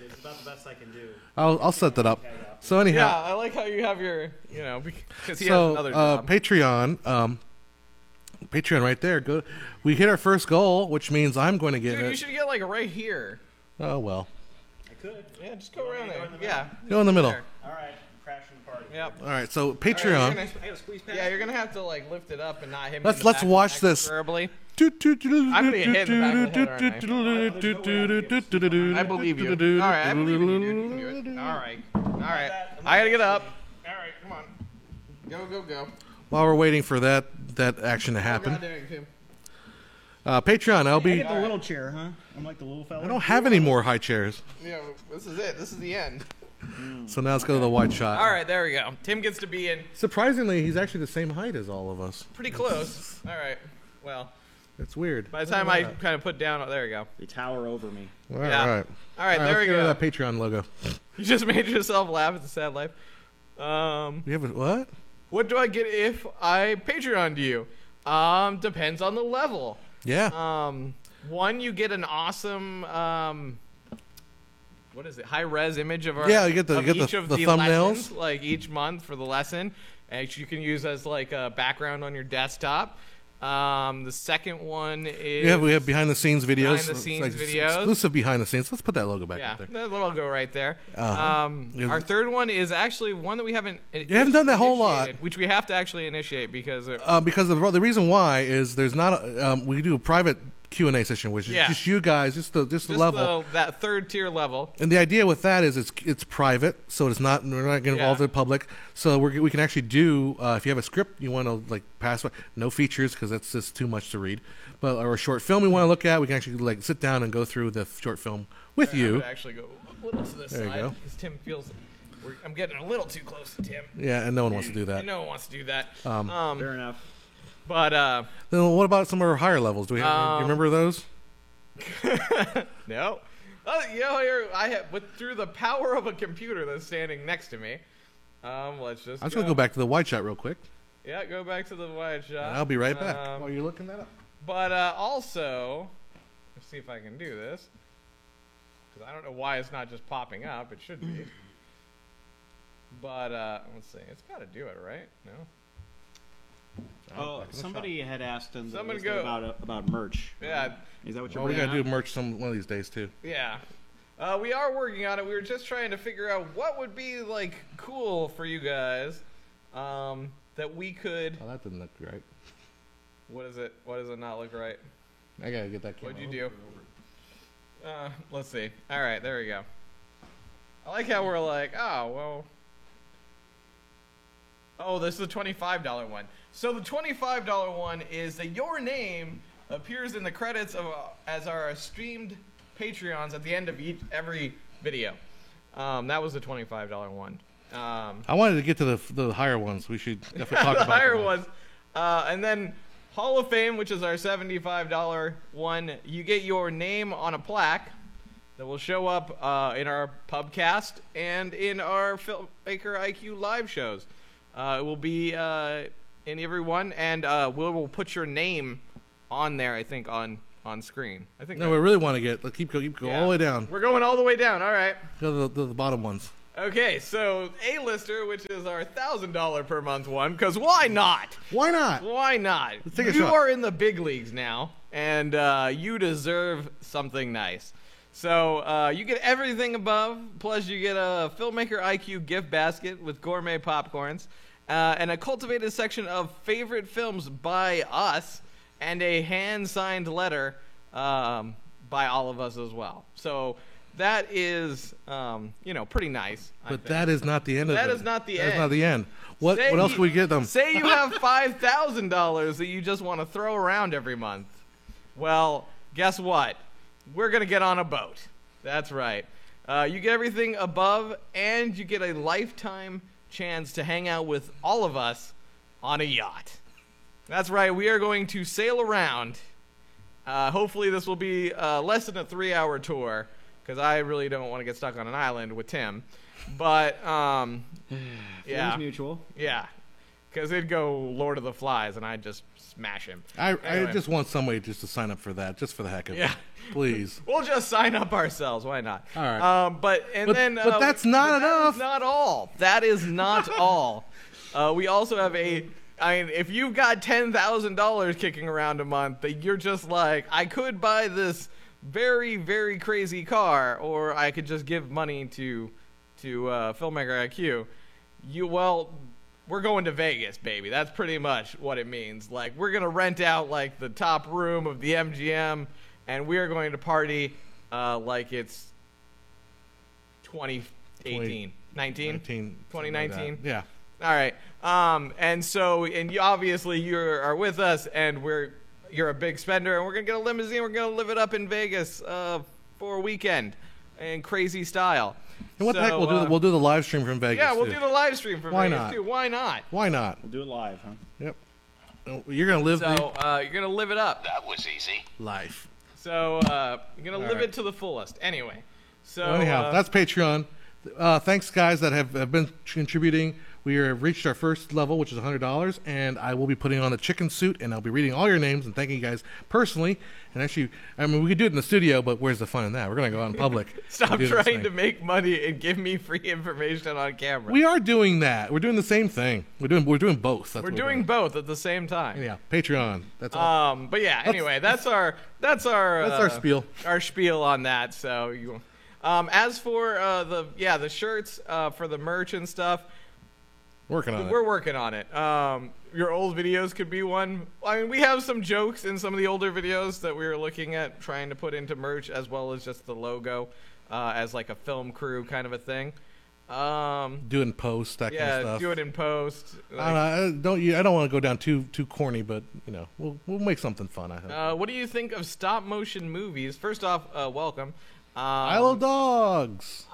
It's about the best I can do. I'll set that up. So anyhow. Yeah, I like how you have your, because he has another job. Patreon. Patreon right there. Go. We hit our first goal, which means I'm going to get Dude, you should get like right here. Oh well. I could. Yeah, just go around there. Yeah. Go in the middle. All right, I'm crashing the party. Yep. All right. So Patreon. I gotta squeeze past. Yeah, you're gonna have to like lift it up and not hit me. Let's watch this. I'm gonna get hit in the back of the head, aren't I believe you. All right, I believe in you, dude. You can do it. All right. I gotta get up. All right, come on. Go. While we're waiting for that action to happen. Patreon, I'll be. Get the little chair, huh? I'm like the little fella. I don't have any more high chairs. Yeah, this is it. This is the end. So now let's go to the wide shot. All right, there we go. Tim gets to be in. Surprisingly, he's actually the same height as all of us. Pretty close. All right. Well, it's weird. By the time I kind of put down, there we go. They tower over me. All right. All right, there we go. That Patreon logo. You just made yourself laugh at the sad life. You have what? What do I get if I Patreon you? Depends on the level. Yeah. One, you get an awesome what is it? High res image of our you get the thumbnails lessons, like each month for the lesson, and you can use as like a background on your desktop. The second one is we have behind the scenes videos. Behind the scenes videos. Exclusive behind the scenes. Let's put that logo back up there. Yeah, that logo right there. Our third one is actually one that we haven't. You haven't done that whole lot, which we have to actually initiate because the reason why is there's not we do a private Q&A session, which is just you guys, just the level, that third tier level. And the idea with that is it's private, so it's not we're not getting involved in the public. So we can actually do if you have a script you want to like pass, no features because that's just too much to read, but or a short film you want to look at, we can actually like sit down and go through the short film with you. I would actually go a little to this there side because Tim feels I'm getting a little too close to Tim. Yeah, and no one wants to do that. And no one wants to do that. Fair enough. But then what about some of our higher levels? Do you remember those? No. I have, but through the power of a computer that's standing next to me. Let's just. I'm just gonna go back to the wide shot real quick. Yeah, go back to the wide shot. I'll be right back. While you're looking that up. But also, let's see if I can do this. Because I don't know why it's not just popping up. It should be. But let's see. It's got to do it, right? No. Oh, somebody had asked in the list go. about merch. Yeah. Is that what you're we got to do merch one of these days, too. Yeah. We are working on it. We were just trying to figure out what would be, like, cool for you guys that we could... Oh, that didn't look right. What is it? What does it not look right? I got to get that camera. What'd you do? Let's see. All right, there we go. I like how we're like, oh, well... Oh, this is the $25 one. So the $25 one is that your name appears in the credits of as our streamed Patreons at the end of every video. That was the $25 one. I wanted to get to the higher ones. We should definitely talk the about higher them. ones. And then Hall of Fame, which is our $75 one. You get your name on a plaque that will show up in our pubcast and in our Filmmaker IQ live shows. It will be in every one, and we'll put your name on there, I think, on screen. I think. No, we really want to keep going all the way down. We're going all the way down. All right. Go to the bottom ones. Okay, so A-lister, which is our $1,000 per month one, because why not? Why not? Why not? Let's take a you shot. are in the big leagues now, and you deserve something nice. So you get everything above, plus you get a Filmmaker IQ gift basket with gourmet popcorns, and a cultivated section of favorite films by us, and a hand-signed letter by all of us as well. So that is, pretty nice. But that is not the end of it. That is not the end. That's not the end. What else can we get them? Say you have $5,000 that you just want to throw around every month. Well, guess what? We're going to get on a boat. That's right. You get everything above, and you get a lifetime chance to hang out with all of us on a yacht. That's right. We are going to sail around. Hopefully this will be less than a 3-hour tour, because I really don't want to get stuck on an island with Tim. But, yeah. Feelings mutual. Yeah. Because it'd go Lord of the Flies, and I'd just smash him. I Anyway. just want somebody just to sign up for that, just for the heck of it. Please. We'll just sign up ourselves. Why not? All right. But that's not enough. That is not all. That is not all. We also have if you've got $10,000 kicking around a month, that you're just like, I could buy this very, very crazy car, or I could just give money to Filmmaker IQ. We're going to Vegas, baby. That's pretty much what it means. Like, we're gonna rent out like the top room of the MGM, and we are going to party like it's 2018, 2019. Yeah. All right. And you obviously you are with us, and you're a big spender, and we're gonna get a limousine. We're gonna live it up in Vegas for a weekend in crazy style. And what the heck? We'll do the live stream from Vegas. Yeah, we'll too. do the live stream from Why Vegas not? too. Why not? Why not? We'll do it live, huh? Yep. You're gonna live So you're gonna live it up. That was easy. life. So you're gonna live right. it to the fullest. Anyway. So Well, anyhow, that's Patreon. Thanks, guys, that have been contributing. We have reached our first level, which is $100, and I will be putting on the chicken suit, and I'll be reading all your names and thanking you guys personally. And actually, I mean, we could do it in the studio, but where's the fun in that? We're going to go out in public. Stop do this trying thing. to make money and give me free information on camera. We are doing that. We're doing the same thing. We're doing both. That's We're what doing both at the same time. Yeah, Patreon. That's all. But yeah, anyway, that's our spiel. Our spiel on that. So you, as for the shirts for the merch and stuff, Working on it. we're working on it. Your old videos could be one. I mean, we have some jokes in some of the older videos that we were looking at trying to put into merch, as well as just the logo as like a film crew kind of a thing. Do it in post, that kind of Yeah, stuff. do it in post. I don't want to go down too corny, but we'll make something fun. I hope. What do you think of stop motion movies? First off, welcome. I love dogs.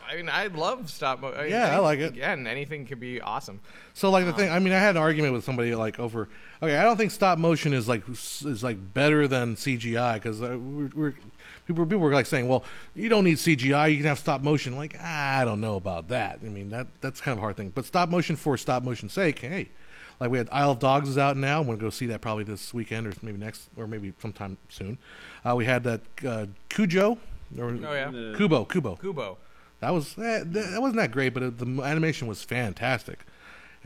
I mean, I love stop motion. Yeah, I like it. Again, anything could be awesome. So like the thing, I mean, I had an argument with somebody like over. Okay, I don't think stop motion is like better than CGI because people were like saying, well, you don't need CGI, you can have stop motion. Like, I don't know about that. I mean, that's kind of a hard thing. But stop motion for stop motion's sake, hey, like we had Isle of Dogs is out now. I'm gonna go see that probably this weekend or maybe next or maybe sometime soon. We had that Cujo or Kubo. Kubo. That wasn't that great, but the animation was fantastic.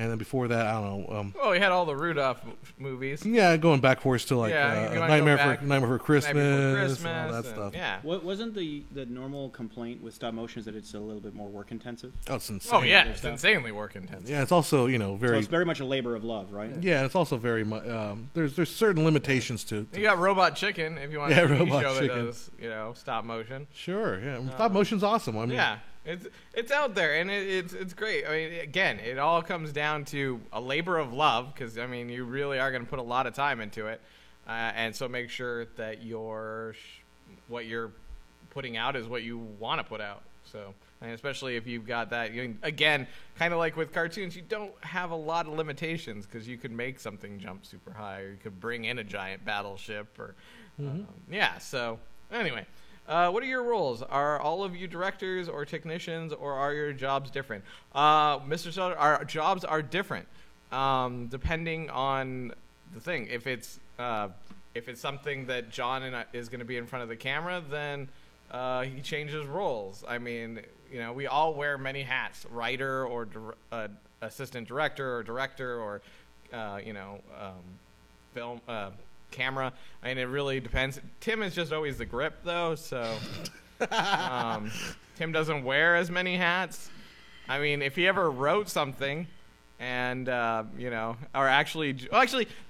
And then before that, I don't know. Well, we had all the Rudolph movies. Yeah, going back for still like Nightmare for Christmas, and all that stuff. Yeah. Wasn't the normal complaint with stop motion is that it's a little bit more work intensive? Oh, it's insane. Oh yeah, it's insanely work intensive. Yeah, it's also very. So it's very much a labor of love, right? Yeah, it's also very much. There's certain limitations to. You got Robot Chicken if you want a TV Robot show Chicken. that does stop motion. Sure, yeah, stop motion's awesome. I mean, Yeah, it's out there and it's great. I mean, again, it all comes down to a labor of love because I mean, you really are going to put a lot of time into it, and so make sure that what you're putting out is what you want to put out. So And especially if you've got that, again, kind of like with cartoons, you don't have a lot of limitations because you could make something jump super high, or you could bring in a giant battleship, or So anyway, what are your roles? Are all of you directors or technicians, or are your jobs different? Mr. Sutter, our jobs are different depending on the thing. If it's something that John is going to be in front of the camera, then he changes roles. I mean, we all wear many hats: writer, or assistant director, or director, or film, camera. I mean, it really depends. Tim is just always the grip, though, so Tim doesn't wear as many hats. I mean, if he ever wrote something, and or actually,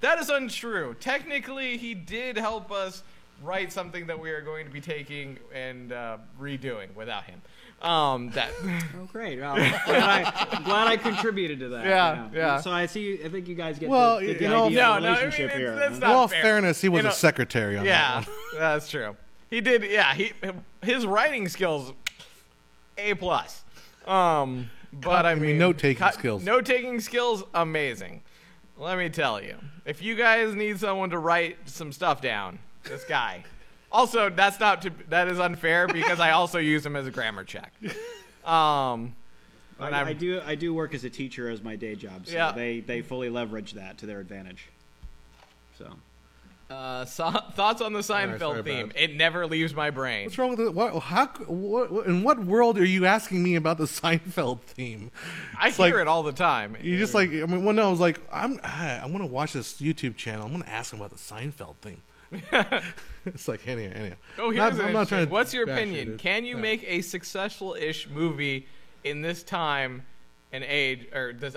that is untrue. Technically, he did help us write something that we are going to be taking and redoing without him. Oh, great! Well, I'm glad I contributed to that. Yeah. So I think you guys get well, the idea of the relationship here. That's in not all fair. fairness, he was a secretary on that one. That's true. He did. Yeah, his writing skills, A+. But I mean, note-taking skills, amazing. Let me tell you, if you guys need someone to write some stuff down, this guy. Also, that is unfair because I also use him as a grammar check. I do work as a teacher as my day job, so they fully leverage that to their advantage. So thoughts on the Seinfeld theme? It never leaves my brain. What's wrong with it? What in what world are you asking me about the Seinfeld theme? I hear it all the time. You just like, I mean, when I was like, I want to watch this YouTube channel. I'm going to ask him about the Seinfeld theme. It's like, anyhow. Oh, what's your opinion? Can you make a successful-ish movie in this time and age, or this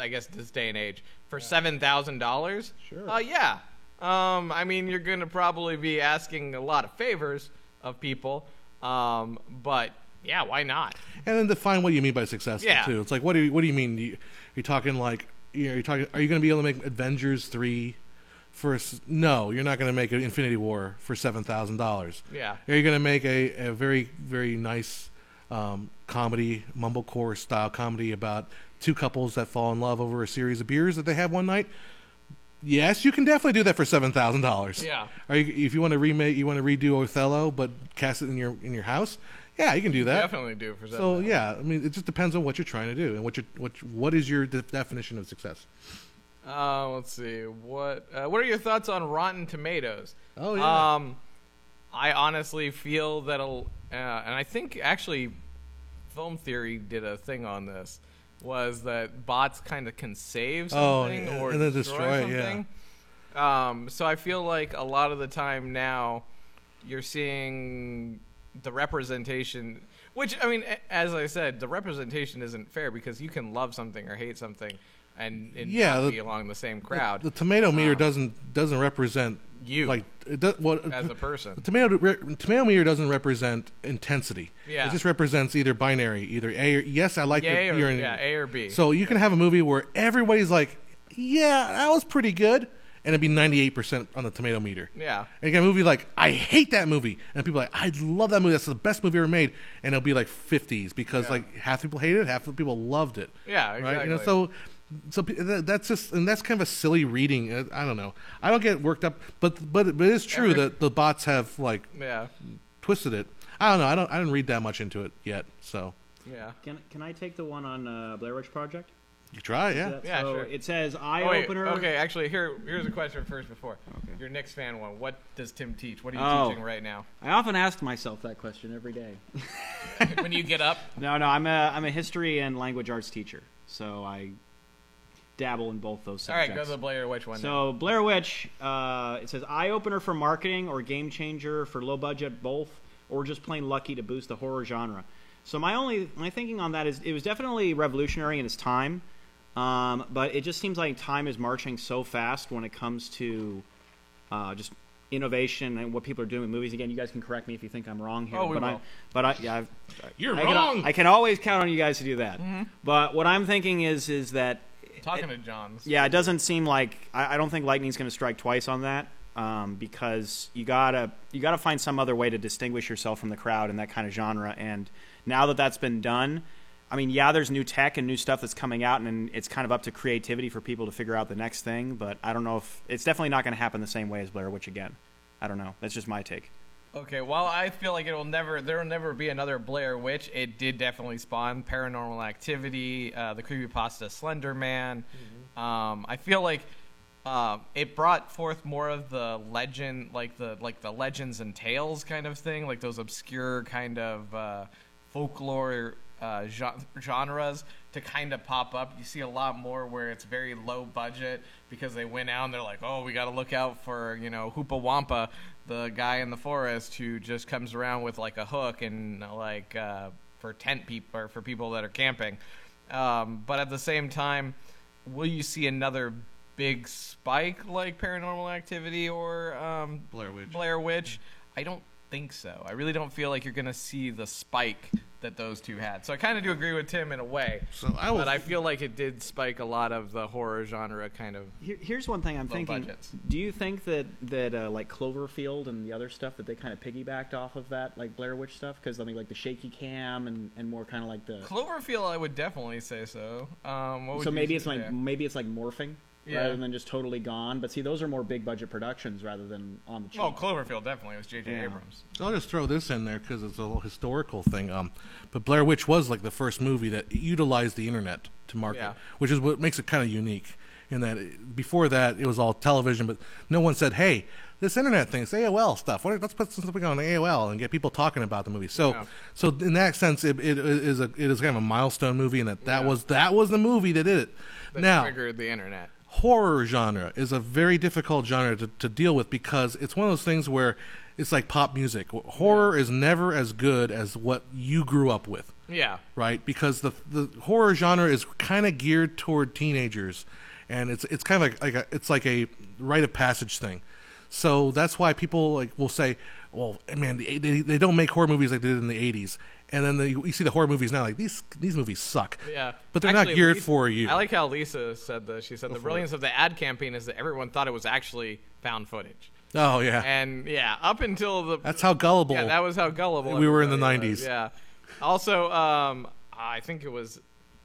day and age, for $7,000? Sure. Yeah. I mean, you're going to probably be asking a lot of favors of people, but yeah, why not? And then define what you mean by successful too. It's like, what do you mean? You're talking like, are you going to be able to make Avengers 3? No, you're not going to make an Infinity War for $7,000. Yeah. Are you going to make a very, very nice comedy, mumblecore style comedy about two couples that fall in love over a series of beers that they have one night? Yes, you can definitely do that for $7,000. Yeah. If you want to redo Othello, but cast it in your house, yeah, you can do that. Definitely do for $7,000. So yeah, I mean, it just depends on what you're trying to do and what is your definition of success. Let's see. What are your thoughts on Rotten Tomatoes? Oh yeah. I honestly feel that, and I think actually, Film Theory did a thing on this. Was that bots kind of can save something or and then destroy something? Yeah. So I feel like a lot of the time now, you're seeing the representation. Which, I mean, as I said, the representation isn't fair because you can love something or hate something and not be along the same crowd. The tomato meter doesn't represent you, like as a person. The tomato meter doesn't represent intensity. Yeah. It just represents either binary, either A or yes, I like A or B. So you can have a movie where everybody's like, yeah, that was pretty good, and it'd be 98% on the tomato meter. Yeah. And you get a movie like, I hate that movie, and people are like, I love that movie. That's the best movie ever made, and it'll be like 50s because like half the people hated it, half the people loved it. Yeah, exactly. Right? So that's just, and that's kind of a silly reading. I don't know. I don't get worked up, but it is true that the bots have like twisted it. I don't know. I didn't read that much into it yet. So yeah. Can I take the one on Blair Witch Project? You try, yeah. Yeah, so sure. It says eye-opener. Okay, actually, here's a question first before. Okay. Your Knicks fan one. What does Tim teach? What are you teaching right now? I often ask myself that question every day. When you get up? No, I'm a history and language arts teacher, so I dabble in both those subjects. All right, go to the Blair Witch one. So Blair Witch, it says eye-opener for marketing or game changer for low budget, both, or just plain lucky to boost the horror genre. So my thinking on that is it was definitely revolutionary in its time. But it just seems like time is marching so fast when it comes to just innovation and what people are doing with movies. Again, you guys can correct me if you think I'm wrong here. You're wrong. I can always count on you guys to do that. Mm-hmm. But what I'm thinking is that talking to John. Yeah, it doesn't seem like I don't think lightning's going to strike twice on that. Because you gotta find some other way to distinguish yourself from the crowd in that kind of genre. And now that that's been done, I mean, yeah, there's new tech and new stuff that's coming out, and it's kind of up to creativity for people to figure out the next thing. But I don't know if it's definitely not going to happen the same way as Blair Witch again. I don't know. That's just my take. Okay, well, I feel like there will never be another Blair Witch. It did definitely spawn Paranormal Activity, the creepypasta Slender Man. Mm-hmm. I feel like it brought forth more of the legend, like the legends and tales kind of thing, like those obscure kind of folklore genres to kind of pop up. You see a lot more where it's very low budget because they went out and they're like, oh, we got to look out for, Hoopa Wampa, the guy in the forest who just comes around with like a hook and like for tent people or for people that are camping. But at the same time, will you see another big spike like Paranormal Activity or Blair Witch? I don't think so. I really don't feel like you're going to see the spike that those two had. So I kind of do agree with Tim in a way. But I feel like it did spike a lot of the horror genre kind of. Here's one thing I'm thinking. Budgets. Do you think that like Cloverfield and the other stuff that they kind of piggybacked off of that, like Blair Witch stuff? Because I mean, like the shaky cam and more kind of like the Cloverfield, I would definitely say so. So maybe it's like morphing. Yeah. Rather than just totally gone. But see, those are more big budget productions rather than on the cheap. Oh, Cloverfield definitely was J.J. Abrams. So I'll just throw this in there because it's a little historical thing. But Blair Witch was like the first movie that utilized the internet to market, which is what makes it kind of unique. In that before that it was all television, but no one said, "Hey, this internet thing, it's AOL stuff. Let's put something on AOL and get people talking about the movie." So in that sense, it is kind of a milestone movie, and that was the movie that did it. That triggered the internet. Horror genre is a very difficult genre to deal with because it's one of those things where it's like pop music. Horror is never as good as what you grew up with. Yeah. Right? Because the horror genre is kind of geared toward teenagers, and it's kind of like a rite of passage thing. So that's why people will say, "Well, man, they don't make horror movies like they did in the '80s." And then you see the horror movies now, like these movies suck. Yeah, but they're not geared for you. I like how Lisa said that. She said the brilliance of the ad campaign is that everyone thought it was actually found footage. Oh yeah, and up until that's how gullible. Yeah, that was how gullible we were in the '90s. Yeah. Also, I think it was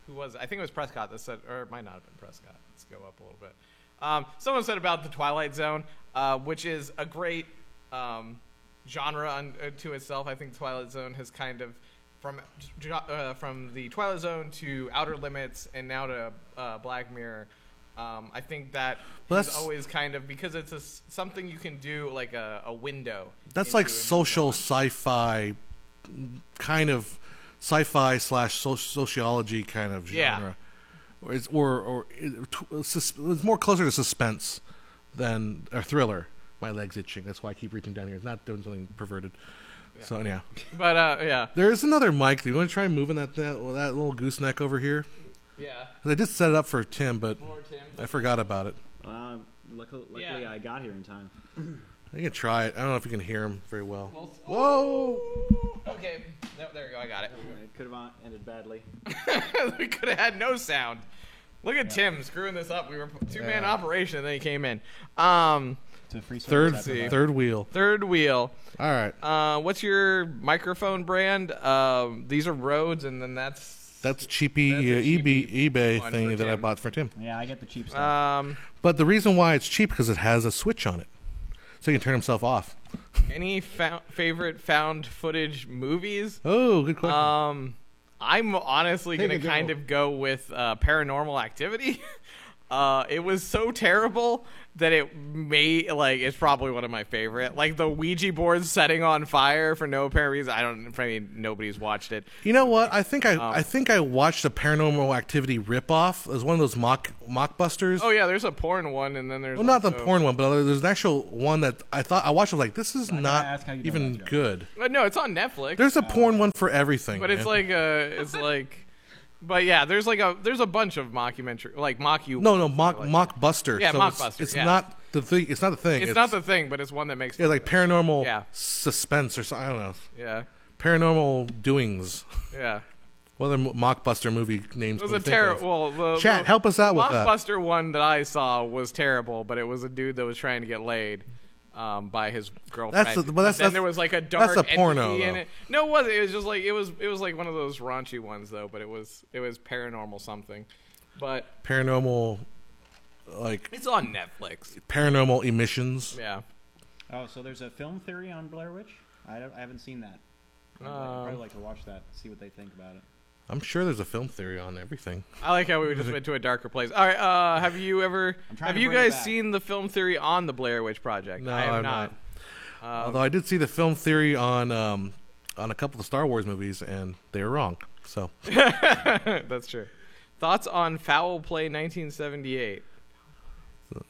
I think it was Prescott that said, or it might not have been Prescott. Let's go up a little bit. Someone said about the Twilight Zone, which is a great genre unto itself. I think Twilight Zone has kind of from the Twilight Zone to Outer Limits and now to Black Mirror. I think that is always kind of because it's something you can do like a window. That's like social sci-fi kind of sci-fi / sociology kind of genre. Yeah. It's more closer to suspense than a thriller. My leg's itching. That's why I keep reaching down here. It's not doing something perverted. Yeah. So yeah, but there is another mic. Do you want to try moving that little gooseneck over here? Yeah. I did set it up for Tim, but I forgot about it. Luckily, I got here in time. You can try it. I don't know if you can hear him very well. Whoa! Okay, there we go. I got it. It could have ended badly. We could have had no sound. Look at Tim screwing this up. We were two-man operation, and then he came in. Third wheel. Third wheel. All right. What's your microphone brand? These are Rhodes, and then that's cheapy eBay thing that I bought for Tim. Yeah, I get the cheap stuff. But the reason why it's cheap because it has a switch on it, so he can turn himself off. Any favorite found footage movies? Oh, good question. I'm honestly going to kind of go with Paranormal Activity. It was so terrible that it's probably one of my favorite. Like the Ouija board setting on fire for no apparent reason. I mean, nobody's watched it. You know what? I think I watched a Paranormal Activity ripoff. It was one of those mockbusters. Oh yeah, there's a porn one, and then there's not the porn one, but there's an actual one that I watched. I was like, this is not even good. No, it's on Netflix. There's a porn one for everything, but it's like. But yeah, there's a bunch of mockumentary mockbuster. Yeah, so mockbuster. It's not the thing. It's not the thing. It's not the thing, but it's one that makes. Yeah, like paranormal suspense or something. I don't know. Yeah. Paranormal doings. Yeah. What other mockbuster movie names? It was a terrible. Chat, help us out with that. Mockbuster one that I saw was terrible, but it was a dude that was trying to get laid. by his girlfriend. Then there was like a dark that's a porno entity in though. it. No, it wasn't. It was just like it was like one of those raunchy ones though. But it was paranormal something. But paranormal, like it's on Netflix. Paranormal Emissions. Yeah. Oh, so there's a film theory on Blair Witch? I haven't seen that. I'd probably like to watch that, see what they think about it. I'm sure there's a film theory on everything. I like how we just went to a darker place. All right, have you guys seen the film theory on the Blair Witch Project? No, I have I'm not. Although I did see the film theory on a couple of Star Wars movies, and they were wrong. So that's true. Thoughts on Foul Play 1978?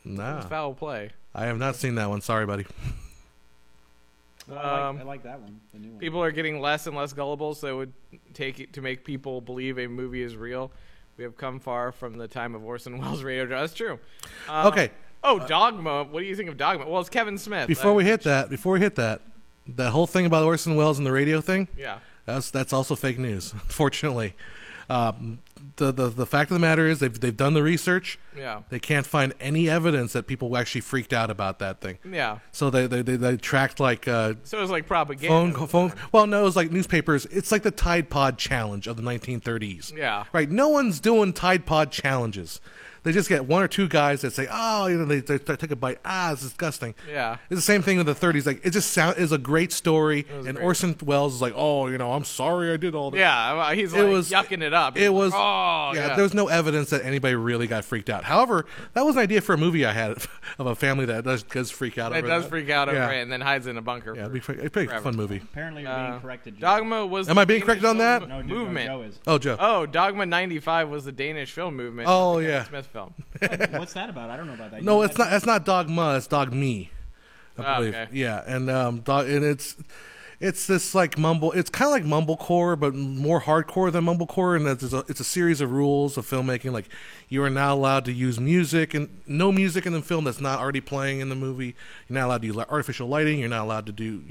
Nah, Foul Play. I have not seen that one. Sorry, buddy. Well, I like that one, the new one. People are getting less and less gullible, so it would take it to make people believe a movie is real. We have come far from the time of Orson Welles' radio drama. That's true. Okay. Oh, Dogma. What do you think of Dogma? Well, it's Kevin Smith. Before we hit that, that whole thing about Orson Welles and the radio thing, yeah, that's also fake news. Unfortunately, the fact of the matter is they've done the research. Yeah. They can't find any evidence that people actually freaked out about that thing. Yeah. So they tracked like so it was like propaganda. phone. Well, no, it was like newspapers. It's like the Tide Pod challenge of the 1930s. Yeah. Right. No one's doing Tide Pod challenges. They just get one or two guys that say, "Oh, they take a bite. It's disgusting." Yeah. It's the same thing with the 30s. Like it just is a great story, and great. Orson Welles is like, "Oh, I'm sorry I did all that." Yeah, he's like yucking it up. It was. Oh, yeah. There's no evidence that anybody really got freaked out. However, that was an idea for a movie I had of a family that does freak out. It over does that. freak out over Yeah. it and then hides in a bunker. Yeah, it'd be a pretty fun movie. Apparently you're being corrected, Joe. Dogma was. Am I being corrected on that? No, movement. Joe is. Oh, Joe. Oh, Dogma 95 was the Danish film movement. Oh, the Kevin yeah. Smith film. What's that about? I don't know about that. No, it's not. That's not Dogma. It's Dog Me. I believe. Okay. Yeah, and it's this like mumble. It's kind of like mumblecore, but more hardcore than mumblecore. And it's a series of rules of filmmaking. Like you are not allowed to use music and no music in the film that's not already playing in the movie. You're not allowed to use artificial lighting. You're not allowed to do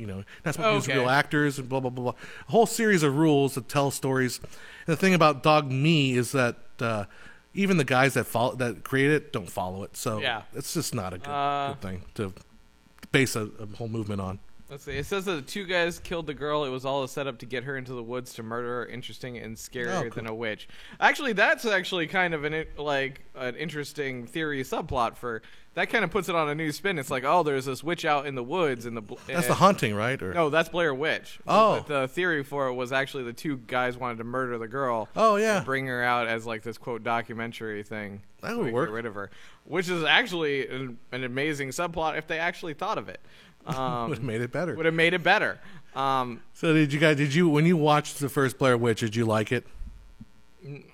not supposed to use real actors and blah blah blah blah. A whole series of rules that tell stories. And the thing about Dog Me is that. Even the guys that create it don't follow it, so it's just not a good thing to base a whole movement on. Let's see. It says that the two guys killed the girl. It was all a setup to get her into the woods to murder her. Interesting and scarier than a witch. Actually, that's actually kind of an interesting theory subplot for. That kind of puts it on a new spin. It's like, oh, there's this witch out in the woods. That's The Haunting, right? Or? No, that's Blair Witch. Oh. But the theory for it was actually the two guys wanted to murder the girl. Oh, yeah. And bring her out as like this, quote, documentary thing. That would work. Get rid of her. Which is actually an amazing subplot if they actually thought of it. Would have made it better. Would have made it better. So did you when you watched the first Blair Witch, did you like it? It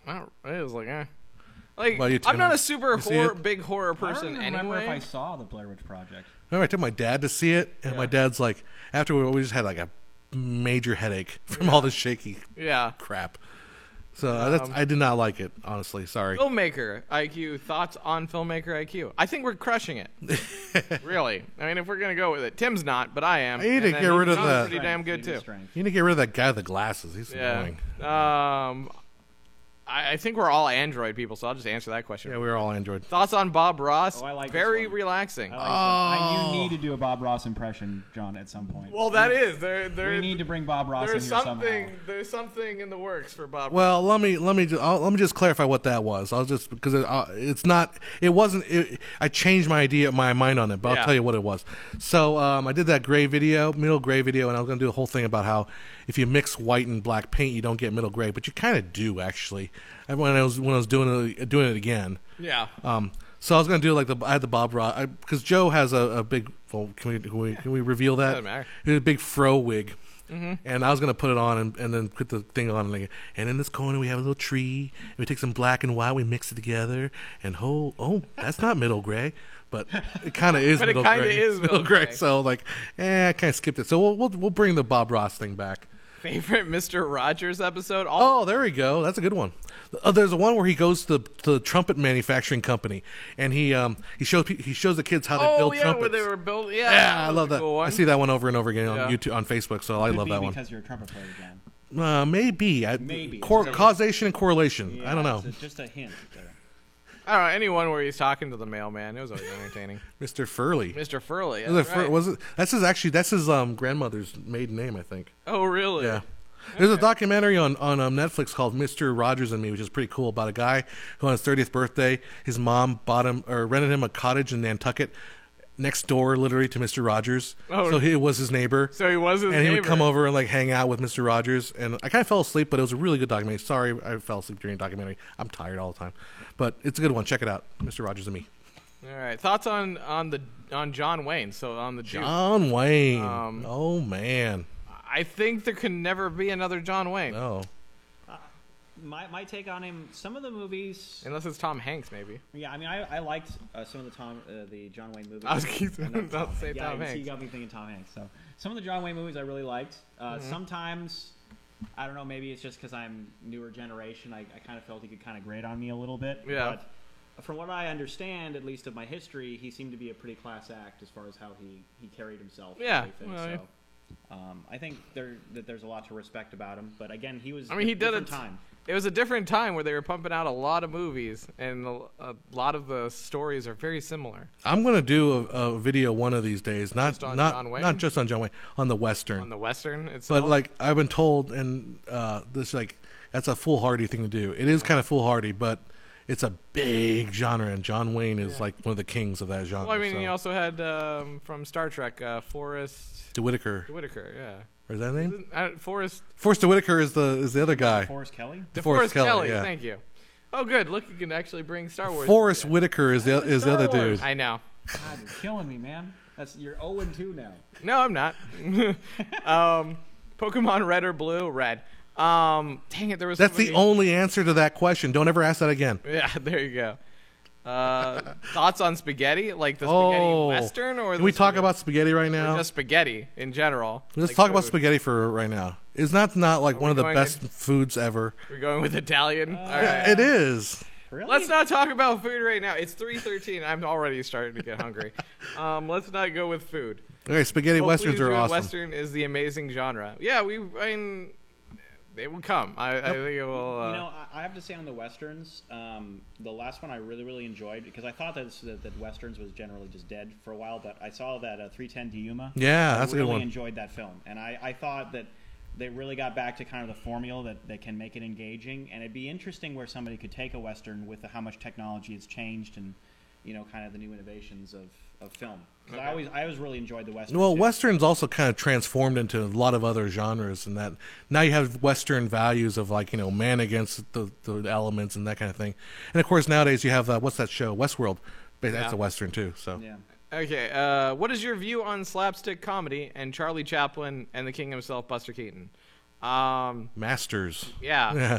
was like, eh. Like, Well, I'm not a super see big horror person I don't remember anyway. if I saw the Blair Witch Project. Remember, I took my dad to see it, and my dad's like, after we just had like a major headache from all this shaky Yeah. crap. So I did not like it, honestly. Sorry. Filmmaker IQ. Thoughts on filmmaker IQ? I think we're crushing it. Really. I mean, if we're going to go with it. Tim's not, but I am. I need to get rid of John's that. pretty damn good, too. You need to get rid of that guy with the glasses. He's Yeah. annoying. I think we're all Android people, so I'll just answer that question. Yeah, we're all Android. Thoughts on Bob Ross? Oh, I like this Very one. relaxing. You need to do a Bob Ross impression, John, at some point. Well, that is. We need to bring Bob Ross in here somehow. There's something in the works for Bob Ross. Well, let me just clarify what that was. I'll just because I changed my mind on it, but I'll tell you what it was. So I did that middle gray video, and I was going to do a whole thing about how if you mix white and black paint, you don't get middle gray, but you kind of do actually. When I was doing it again. Yeah. So I was going to do I had the Bob Ross because Joe has a big. Well, can we reveal that? Doesn't matter. He had a big fro wig. Mm-hmm. And I was going to put it on and then put the thing on. And in this corner, we have a little tree. And we take some black and white. We mix it together. And that's not middle gray. But it kind of is But it middle kinda gray. is middle gray. So, I kind of skipped it. So we'll bring the Bob Ross thing back. Favorite Mr. Rogers episode? Oh, there we go. That's a good one. There's one where he goes to the trumpet manufacturing company, and he shows the kids how to build trumpets. Where they were building. Yeah, I love that. Cool I see that one over and over again on Yeah. YouTube, on Facebook. So I love that one. Because you're a trumpet player, John. Maybe. Maybe. Causation and correlation. I don't know. Just a hint there. I don't know, anyone where he's talking to the mailman. It was always entertaining. Mr. Furley. Mr. Furley. Was it? That's his grandmother's maiden name, I think. Oh, really? Yeah. There's a documentary on Netflix called Mr. Rogers and Me, which is pretty cool, about a guy who on his 30th birthday, his mom rented him a cottage in Nantucket next door, literally, to Mr. Rogers. Oh, so he was his neighbor. So he was his neighbor. And he would come over and like hang out with Mr. Rogers. And I kind of fell asleep, but it was a really good documentary. Sorry, I fell asleep during the documentary. I'm tired all the time, but it's a good one. Check it out, Mr. Rogers and Me. All right, thoughts on John Wayne? So on the John Wayne. Oh man. I think there can never be another John Wayne. No. My take on him, some of the movies, unless it's Tom Hanks, maybe. Yeah, I mean, I liked some of the John Wayne movies. I was about to say Tom Hanks. You got me thinking Tom Hanks. So some of the John Wayne movies I really liked. Sometimes, I don't know, maybe it's just because I'm newer generation. I kind of felt he could kind of grate on me a little bit. Yeah. But from what I understand, at least of my history, he seemed to be a pretty class act as far as how he carried himself. Yeah. I think there's a lot to respect about him. But again, he was. I mean, he did different time. It was a different time where they were pumping out a lot of movies, and a lot of the stories are very similar. I'm going to do a video one of these days, not just on John Wayne, on the Western. On the Western itself? But like I've been told, and that's a foolhardy thing to do. It is kind of foolhardy, but it's a big genre, and John Wayne is like one of the kings of that genre. Well, I mean, he also had from Star Trek, Forrest Whitaker. Yeah. Or is that his name? Forrest Whitaker is the other guy. Forrest Kelly. DeForest Kelly. Yeah. Thank you. Oh, good. Look, you can actually bring Star Wars. Forrest Whitaker is the other dude. I know. God, you're killing me, man. You're 0-2 now. No, I'm not. Pokemon Red or Blue? Red. Dang it, there was. That's the only answer to that question. Don't ever ask that again. Yeah, there you go. Thoughts on spaghetti, like the spaghetti Western, or can we talk about spaghetti right now? Or just spaghetti in general. Let's talk about spaghetti for right now. Is not like one of the best foods ever? We're going with Italian. All right. It is. Really? Let's not talk about food right now. It's 3:13. I'm already starting to get hungry. Let's not go with food. Okay, spaghetti Westerns are awesome. Western is the amazing genre. Yeah, they will come. I think it will. I have to say on the Westerns, the last one I really, really enjoyed, because I thought that Westerns was generally just dead for a while, but I saw that 310 to Yuma. Yeah, that's a good one. I really enjoyed that film, and I thought that they really got back to kind of the formula that can make it engaging, and it'd be interesting where somebody could take a Western with how much technology has changed and, kind of the new innovations of film. Okay. I always really enjoyed the Westerns. Well, Westerns also kind of transformed into a lot of other genres, and that now you have Western values of man against the elements and that kind of thing. And of course nowadays you have what's that show, Westworld? That's a Western too. So yeah. Okay, what is your view on slapstick comedy and Charlie Chaplin and the king himself, Buster Keaton? Masters. Yeah.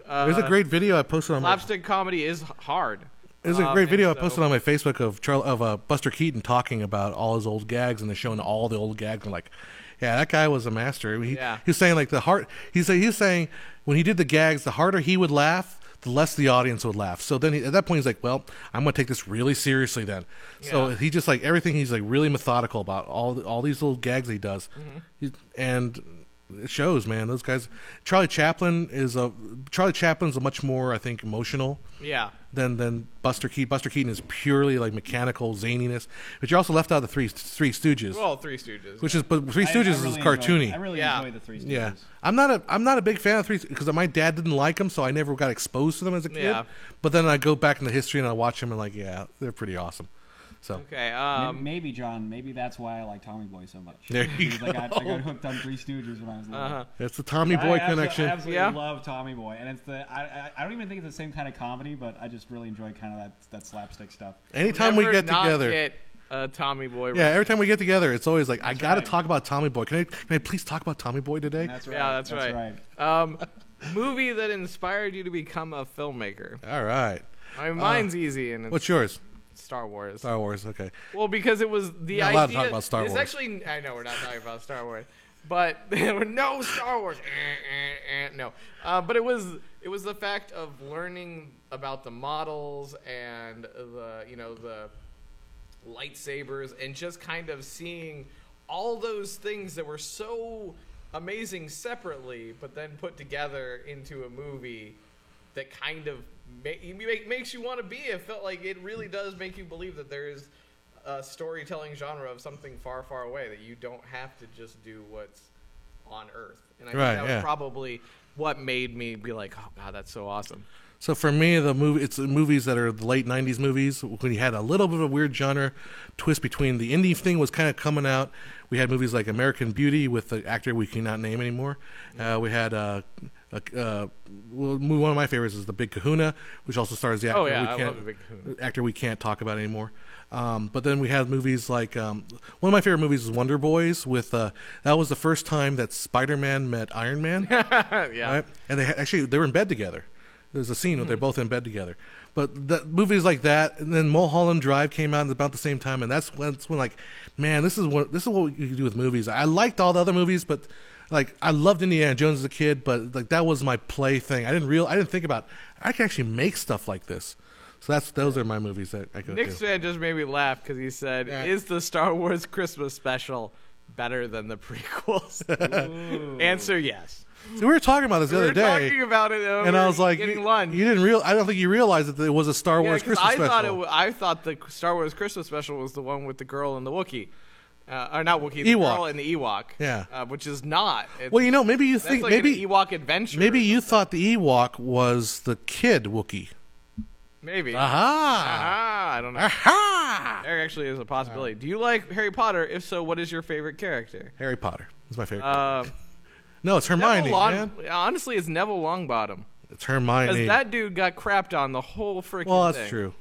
There's a great video I posted on slapstick comedy is hard. There's a great video I posted on my Facebook of Buster Keaton talking about all his old gags, and they're showing all the old gags. And like, yeah, that guy was a master. He's saying like He's saying when he did the gags, the harder he would laugh, the less the audience would laugh. So then at that point he's like, well, I'm going to take this really seriously then. Yeah. So he just like everything. He's like really methodical about all these little gags he does, and it shows, man. Those guys. Charlie Chaplin's a much more, I think, emotional. Yeah. Than Buster Keaton. Buster Keaton is purely like mechanical zaniness, but you also left out the Three Stooges. Well, Three Stooges, but Three Stooges is cartoony. I really enjoy the Three Stooges. Yeah, I'm not a big fan of Three because my dad didn't like them, so I never got exposed to them as a kid. Yeah. But then I go back in the history and I watch them and like, yeah, they're pretty awesome. So okay, maybe John, maybe that's why I like Tommy Boy so much. There you go. I got hooked on Three Stooges when I was little. It's the Tommy Boy connection. I absolutely love Tommy Boy, and it's I don't even think it's the same kind of comedy, but I just really enjoy kind of that slapstick stuff. Anytime we get together, Tommy Boy. Yeah, every time we get together, it's always like I got to talk about Tommy Boy. Can I please talk about Tommy Boy today? That's right. Yeah, that's right. Movie that inspired you to become a filmmaker. All right. Mine's easy. And what's yours? Star Wars. Star Wars, okay. Well, because it was the idea. We're not allowed to talk about Star Wars. Actually, I know we're not talking about Star Wars, but no Star Wars. No, but it was the fact of learning about the models and the lightsabers and just kind of seeing all those things that were so amazing separately, but then put together into a movie. that kind of makes you want to be. It felt like it really does make you believe that there is a storytelling genre of something far, far away, that you don't have to just do what's on Earth. And I think that was probably what made me be like, oh God, that's so awesome. So for me, it's movies that are the late '90s movies when you had a little bit of a weird genre twist between the indie thing was kind of coming out. We had movies like American Beauty with the actor we cannot name anymore. We had one of my favorites is The Big Kahuna, which also stars the actor we can't talk about anymore. But then we had movies like one of my favorite movies is Wonder Boys with that was the first time that Spider-Man met Iron Man. Right? And they were in bed together. There's a scene where they're both in bed together. But movies like that, and then Mulholland Drive came out at about the same time, and that's when like, man, this is what you can do with movies. I liked all the other movies, but like I loved Indiana Jones as a kid, but like that was my play thing. I didn't think about I can actually make stuff like this. So those are my movies that I go to. Nick's fan just made me laugh because he said, "Is the Star Wars Christmas special better than the prequels?" Answer: yes. So we were talking about this the other day. We were talking about it, and I was like, getting lunch. You didn't I don't think you realized that it was a Star Wars Christmas special. I thought the Star Wars Christmas special was the one with the girl and the Wookiee. Or not Wookiee, the girl and the Ewok. Yeah. Which is not. Well, maybe you think like maybe an Ewok adventure. Maybe you thought the Ewok was the kid Wookiee. Maybe. Aha! I don't know. Aha! There actually is a possibility. Do you like Harry Potter? If so, what is your favorite character? Harry Potter is my favorite. No, it's Hermione, man. Honestly, it's Neville Longbottom. It's Hermione. Because that dude got crapped on the whole freaking thing. Well, that's true.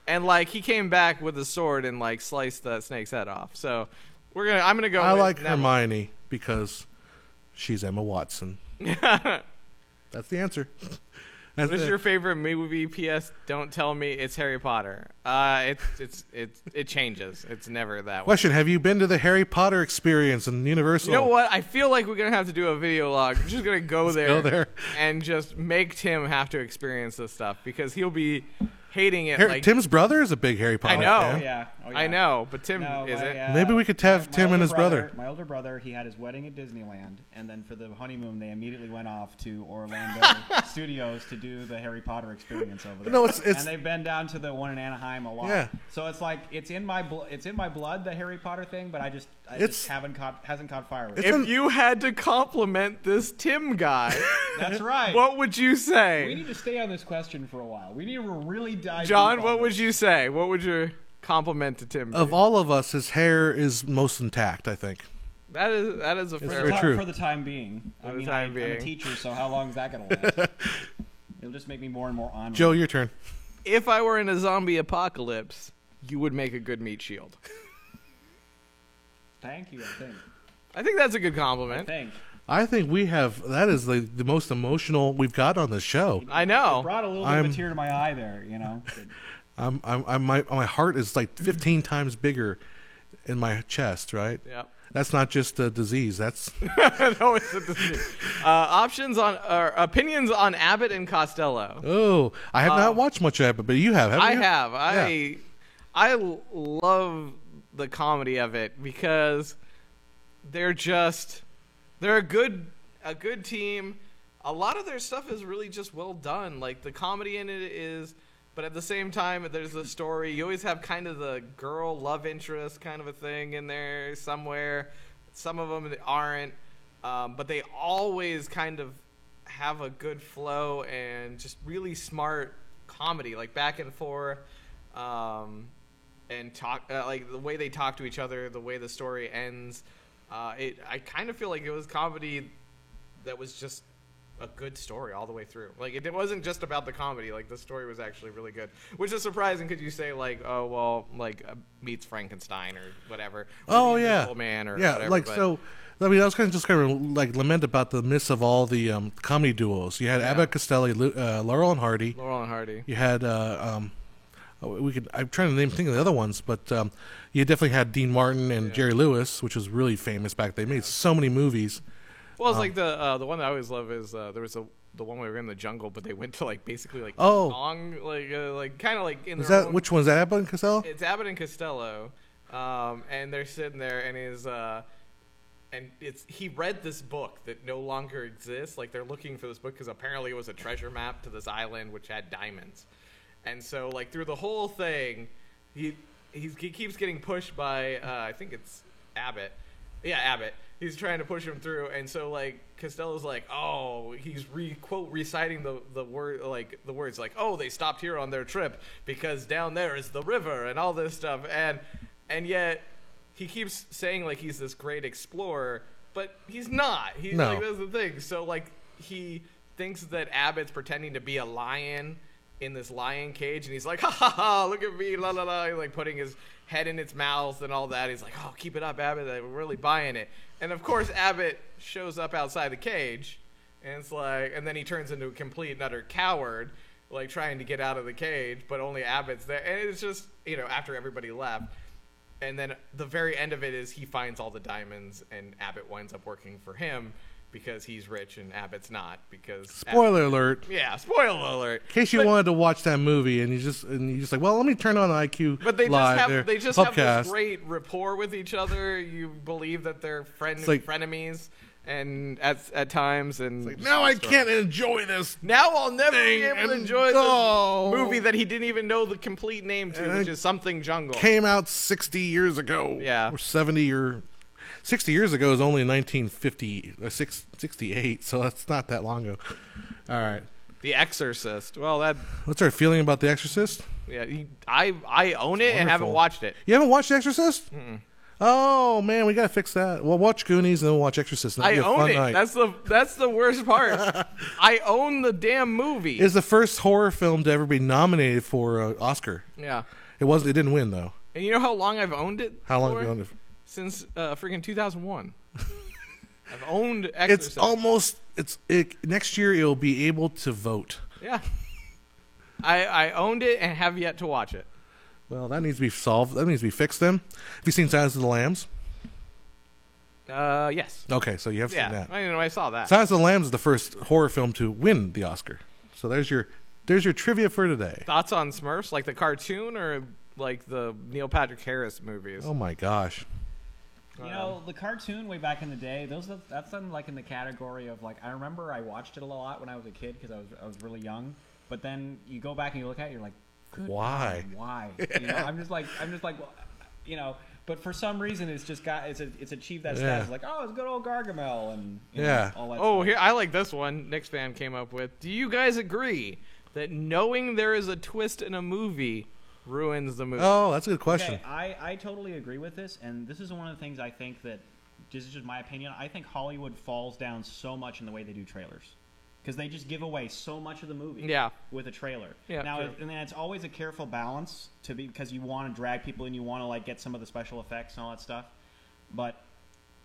And like he came back with a sword and like sliced the snake's head off. So I'm gonna go. I like Neville. Hermione because she's Emma Watson. That's the answer. What is your favorite movie? P.S. Don't tell me it's Harry Potter. It changes. It's never that way. Question: have you been to the Harry Potter experience in Universal? You know what? I feel like we're gonna have to do a video log. We're just gonna go there and just make Tim have to experience this stuff because he'll be hating it. Tim's brother is a big Harry Potter fan. Oh, yeah. I know, but Tim isn't. Maybe we could have Tim and his brother. My older brother, he had his wedding at Disneyland, and then for the honeymoon, they immediately went off to Orlando Studios to do the Harry Potter experience over there. No, it's and they've been down to the one in Anaheim a lot. Yeah. So it's like it's in my blood, the Harry Potter thing, but I just hasn't caught fire with it. If you had to compliment this Tim guy, that's right. What would you say? We need to stay on this question for a while. We need to really dive. John, what would you say? What would your compliment to Tim be? Of all of us, his hair is most intact, I think. That is a fair true. For the time being. I'm a teacher, so how long is that going to last? It'll just make me more and more honorable. Joe, your turn. If I were in a zombie apocalypse, you would make a good meat shield. Thank you, I think that's a good compliment. I think that is the most emotional we've got on the show. I know. It brought a little bit of a tear to my eye there, you know. My heart is like 15 times bigger in my chest, right? Yeah. That's not just a disease. That's no, it's a disease. Opinions on Abbott and Costello. Oh, I have not watched much of it, but you have. I have. I love the comedy of it because they're a good team. A lot of their stuff is really just well done. Like the comedy in it is, but at the same time, there's a story. You always have kind of the girl love interest kind of a thing in there somewhere. Some of them aren't, but they always kind of have a good flow and just really smart comedy, like back and forth, and talk like the way they talk to each other, the way the story ends. I kind of feel like it was comedy that was just a good story all the way through. Like it wasn't just about the comedy. Like the story was actually really good, which is surprising because you say like, oh well, like meets Frankenstein or whatever. Oh yeah, Man or yeah. whatever, like so. I mean, I was kind of like lament about the miss of all the comedy duos. You had Abbott Costello, Laurel and Hardy. You had I'm trying to think of the other ones, but you definitely had Dean Martin and Jerry Lewis, which was really famous back. They made so many movies. Well, it's like the one that I always love is there was the one where we were in the jungle, but they went to like basically like song like kind of like in is that which one's that Abbott and Costello? It's Abbott and Costello, and they're sitting there and he read this book that no longer exists. Like, they're looking for this book because apparently it was a treasure map to this island which had diamonds. And so, like, through the whole thing, he keeps getting pushed by I think it's Abbott. Yeah, Abbott. He's trying to push him through, and so, like, Costello's like, oh, he's reciting the word, like, the words, like, oh, they stopped here on their trip because down there is the river and all this stuff, and yet he keeps saying, like, he's this great explorer, but he's not. Like, that's the thing. So, like, he thinks that Abbott's pretending to be a lion in this lion cage, and he's like, ha ha ha, look at me, la la la, like putting his head in its mouth and all that. He's like, oh, keep it up, Abbott, I'm really buying it. And of course Abbott shows up outside the cage, and it's like, and then he turns into a complete and utter coward, like trying to get out of the cage, but only Abbott's there. And it's just, you know, after everybody left, and then the very end of it is he finds all the diamonds, and Abbott winds up working for him because he's rich and Abbott's not. Because spoiler alert. Yeah, spoiler alert. In case you wanted to watch that movie and you just like, well, let me turn on IQ. But they Live, just have this great rapport with each other. You believe that they're frenemies, and at times, and it's like, now I can't enjoy this. Now I'll never be able to enjoy this movie that he didn't even know the complete name to, which is Something Jungle. Came out 60 years ago. Yeah, or 70 or 60 years ago is only 1968, so that's not that long ago. All right. The Exorcist. Well, what's our feeling about The Exorcist? Yeah, I own it and haven't watched it. You haven't watched The Exorcist? Mm-mm. Oh man, we gotta fix that. Well, watch Goonies and then we'll watch Exorcist. I own it. Night. That's the worst part. I own the damn movie. It's the first horror film to ever be nominated for an Oscar. Yeah. It didn't win though. And you know how long I've owned it? How long have you owned it? Since freaking 2001. I've owned Exorcist. Next year it'll be able to vote. Yeah. I owned it and have yet to watch it. Well, that needs to be solved. That needs to be fixed then. Have you seen Silence of the Lambs? Yes. Okay, so you have seen that. I saw that. Silence of the Lambs is the first horror film to win the Oscar. So there's your trivia for today. Thoughts on Smurfs, like the cartoon or like the Neil Patrick Harris movies? Oh my gosh. You know, the cartoon way back in the day, that's in like in the category of like, I remember I watched it a lot when I was a kid because I was really young. But then you go back and you look at it, you're like, why? Why? You know, I'm just like, well, you know. But for some reason, it's achieved that status. Like, oh, it's good old Gargamel and know, all that. Oh, here I like this one. Nick's fan came up with. Do you guys agree that knowing there is a twist in a movie ruins the movie? Oh, that's a good question. Okay, I totally agree with this, and this is one of the things I think that, this is just my opinion, I think Hollywood falls down so much in the way they do trailers. Because they just give away so much of the movie with a trailer. Yeah, now, and it's always a careful balance because you want to drag people in, you want to like get some of the special effects and all that stuff. But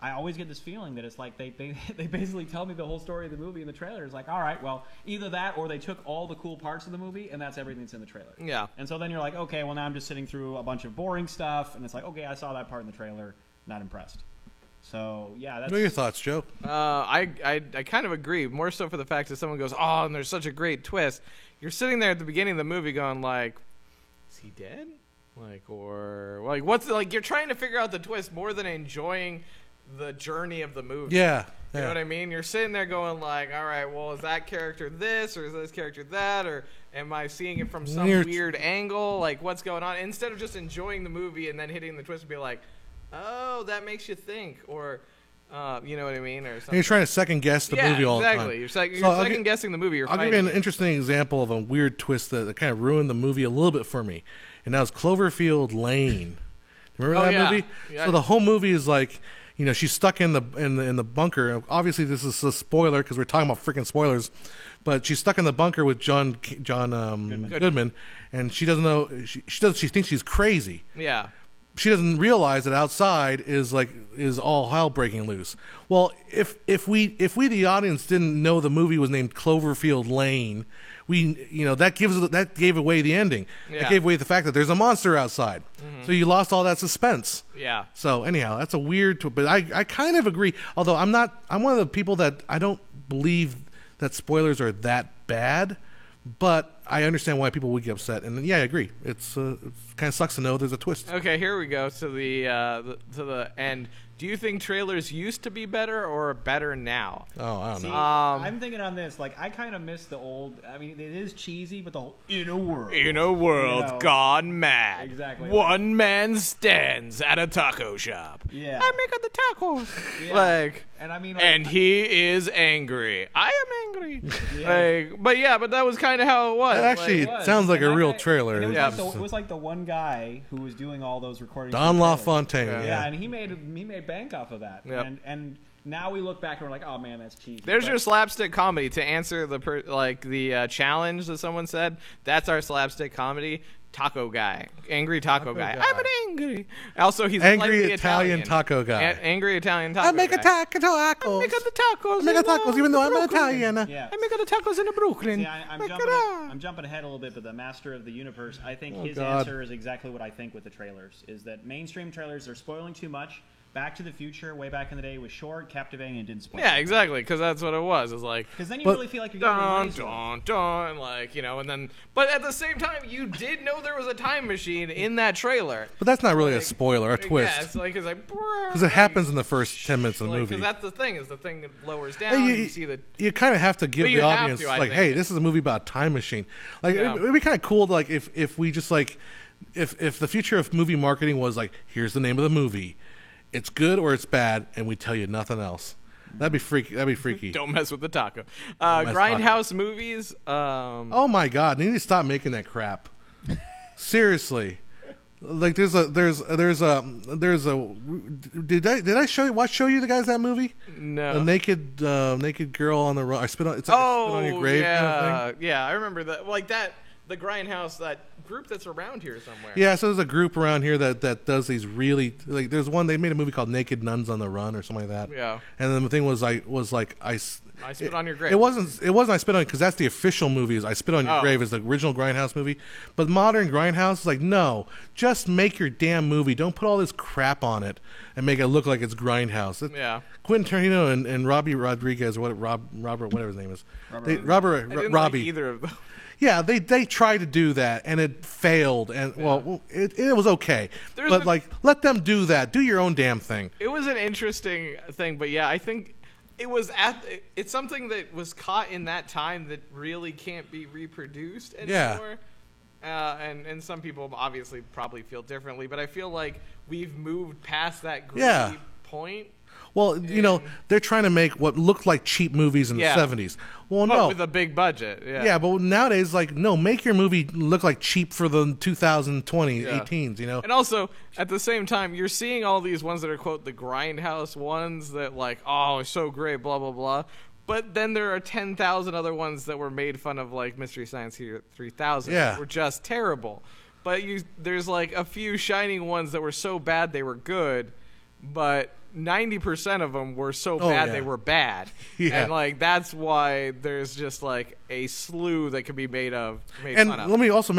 I always get this feeling that it's like they basically tell me the whole story of the movie in the trailer. It's like, all right, well, either that or they took all the cool parts of the movie and that's everything that's in the trailer. Yeah. And so then you're like, okay, well now I'm just sitting through a bunch of boring stuff, and it's like, okay, I saw that part in the trailer, not impressed. So yeah, that's. What are your thoughts, Joe? I kind of agree. More so for the fact that someone goes, "Oh, and there's such a great twist." You're sitting there at the beginning of the movie, going like, "Is he dead?" Like, or like, what's like? You're trying to figure out the twist more than enjoying the journey of the movie. Yeah. You know what I mean? You're sitting there going like, "All right, well, is that character this, or is this character that, or am I seeing it from some weird angle? Like, what's going on?" Instead of just enjoying the movie and then hitting the twist and be like, "Oh, that makes you think," or you know what I mean, or something. And you're trying to second guess the movie all the time. You're second guessing the movie. I'll give you an interesting example of a weird twist that kind of ruined the movie a little bit for me, and that was Cloverfield Lane. Remember that movie? Yeah. So the whole movie is like, you know, she's stuck in the bunker. Obviously, this is a spoiler because we're talking about freaking spoilers. But she's stuck in the bunker with John Goodman, and she doesn't know. She thinks she's crazy. Yeah. She doesn't realize that outside is all hell breaking loose. Well, if we the audience didn't know the movie was named Cloverfield Lane, that gave away the ending. Yeah. That gave away the fact that there's a monster outside. Mm-hmm. So you lost all that suspense. Yeah. So anyhow, that's a weird. But I kind of agree. Although I'm one of the people that I don't believe that spoilers are that bad. But I understand why people would get upset, and yeah, I agree. It kind of sucks to know there's a twist. Okay, here we go to the end. Do you think trailers used to be better or better now? Oh, I don't know. I'm thinking on this. Like, I kind of miss the old. I mean, it is cheesy, but the whole in a world. In a world gone mad. Exactly. One man stands at a taco shop. Yeah. I make the tacos. Yeah. Like, and I mean, and he is angry. I am angry. But that was kind of how it was. It actually sounds like a real trailer. It was, Yeah. it was like the one guy who was doing all those recordings. Don LaFontaine. Yeah, and he made bank off of that. Yep. And now we look back and we're like, oh man, that's cheesy. There's But- your slapstick comedy. To answer the challenge that someone said, that's our slapstick comedy. Taco guy, angry taco guy. I'm an angry. Also, he's Angry slightly Italian taco guy. Angry Italian taco. I make a guy. tacos. I make the tacos. I make a tacos, even though I'm an Italian. Yeah. I make the tacos in Brooklyn. See, I'm jumping ahead a little bit, but the master of the universe, I think his answer is exactly what I think with the trailers, is that mainstream trailers are spoiling too much. Back to the Future, way back in the day, was short, captivating, and didn't spoil. Yeah, exactly, because that's what it was. It's like, because then you really feel like you're getting dun, your money's worth. dun, dun, like, and then, but at the same time, you did know there was a time machine in that trailer. But that's not really a spoiler, a twist. Yeah, it's like, Because it happens in the first 10 minutes of the movie. Because that's the thing, is the thing that lowers down. You see the. You kind of have to give But the you have audience, to, I like, think. hey, this is a movie about a time machine. Like, Yeah. it'd be kind of cool, to, like, if we just, like, if the future of movie marketing was, like, here's the name of the movie. It's good or it's bad, and we tell you nothing else. That'd be freaky. Don't mess with the taco. mess with Grindhouse movies. Oh my God! They need to stop making that crap. Seriously, like there's a. Did I show you the guys that movie? No. The naked girl on the run. I spit on. It's like I spit on your grave yeah, kind of thing. yeah. I remember that. Like that. The Grindhouse, that group that's around here somewhere. Yeah, so there's a group around here that does these really, like, there's one, they made a movie called Naked Nuns on the Run or something like that. Yeah. And then the thing was, I Spit on Your Grave. It wasn't I Spit on, because that's the official movie. Is I Spit on Your Grave is the original Grindhouse movie. But modern Grindhouse is like, no, just make your damn movie. Don't put all this crap on it and make it look like it's Grindhouse. Yeah. Quentin Tarantino and Robbie Rodriguez, or Robert, whatever his name is. I didn't Robbie. like either of them. Yeah, they tried to do that, and it failed. And well, it was okay, but like, let them do that. Do your own damn thing. It was an interesting thing, but yeah, I think it was it's something that was caught in that time that really can't be reproduced anymore. Yeah. And some people obviously probably feel differently, but I feel like we've moved past that gritty point. Well, they're trying to make what looked like cheap movies in the 70s. Well, but no. with a big budget. Yeah. Yeah, but nowadays, like, no, make your movie look like cheap for the 2020 18s, And also, at the same time, you're seeing all these ones that are, quote, the Grindhouse ones that, like, oh, so great, blah, blah, blah. But then there are 10,000 other ones that were made fun of, like Mystery Science Theater 3000. Yeah. That were just terrible. But there's, like, a few shining ones that were so bad they were good, but 90% of them were so bad they were bad. Yeah. And, like, that's why there's just, like, a slew that can be made fun of. And let me also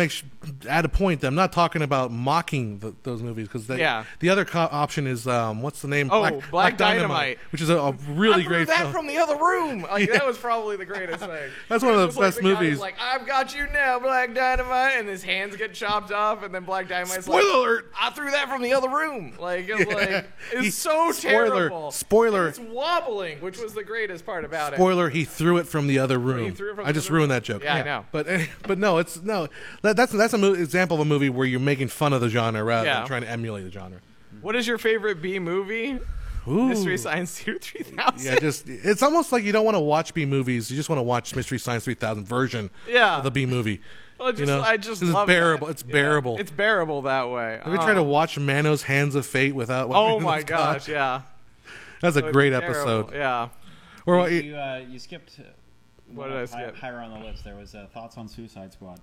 add a point that I'm not talking about mocking those movies, because the other option is what's the name? Black Dynamite, which is a really great that film. from the other room. Like, that was probably the greatest thing. That's one of the best the guy movies. Like, I've got you now, Black Dynamite, and his hands get chopped off, and then Black Dynamite's Spoiler alert! I threw that from the other room. Like, it's so terrible. Spoiler. And it's wobbling, which was the greatest part about Spoiler, he threw it from the other room. I just ruined that joke. Yeah, I know. But no, that's an example of a movie where you're making fun of the genre rather than trying to emulate the genre. What is your favorite B movie? Ooh. Mystery Science Theater 3000. Yeah, it's almost like you don't want to watch B movies. You just want to watch Mystery Science 3000 version of the B movie. Well, I just love bearable. That. It's bearable. It's bearable that way. Have you tried to watch Manos Hands of Fate without? Oh my gosh, yeah. That's a great episode. Yeah. Or you skipped. What did I skip? Higher on the list, there was thoughts on Suicide Squad.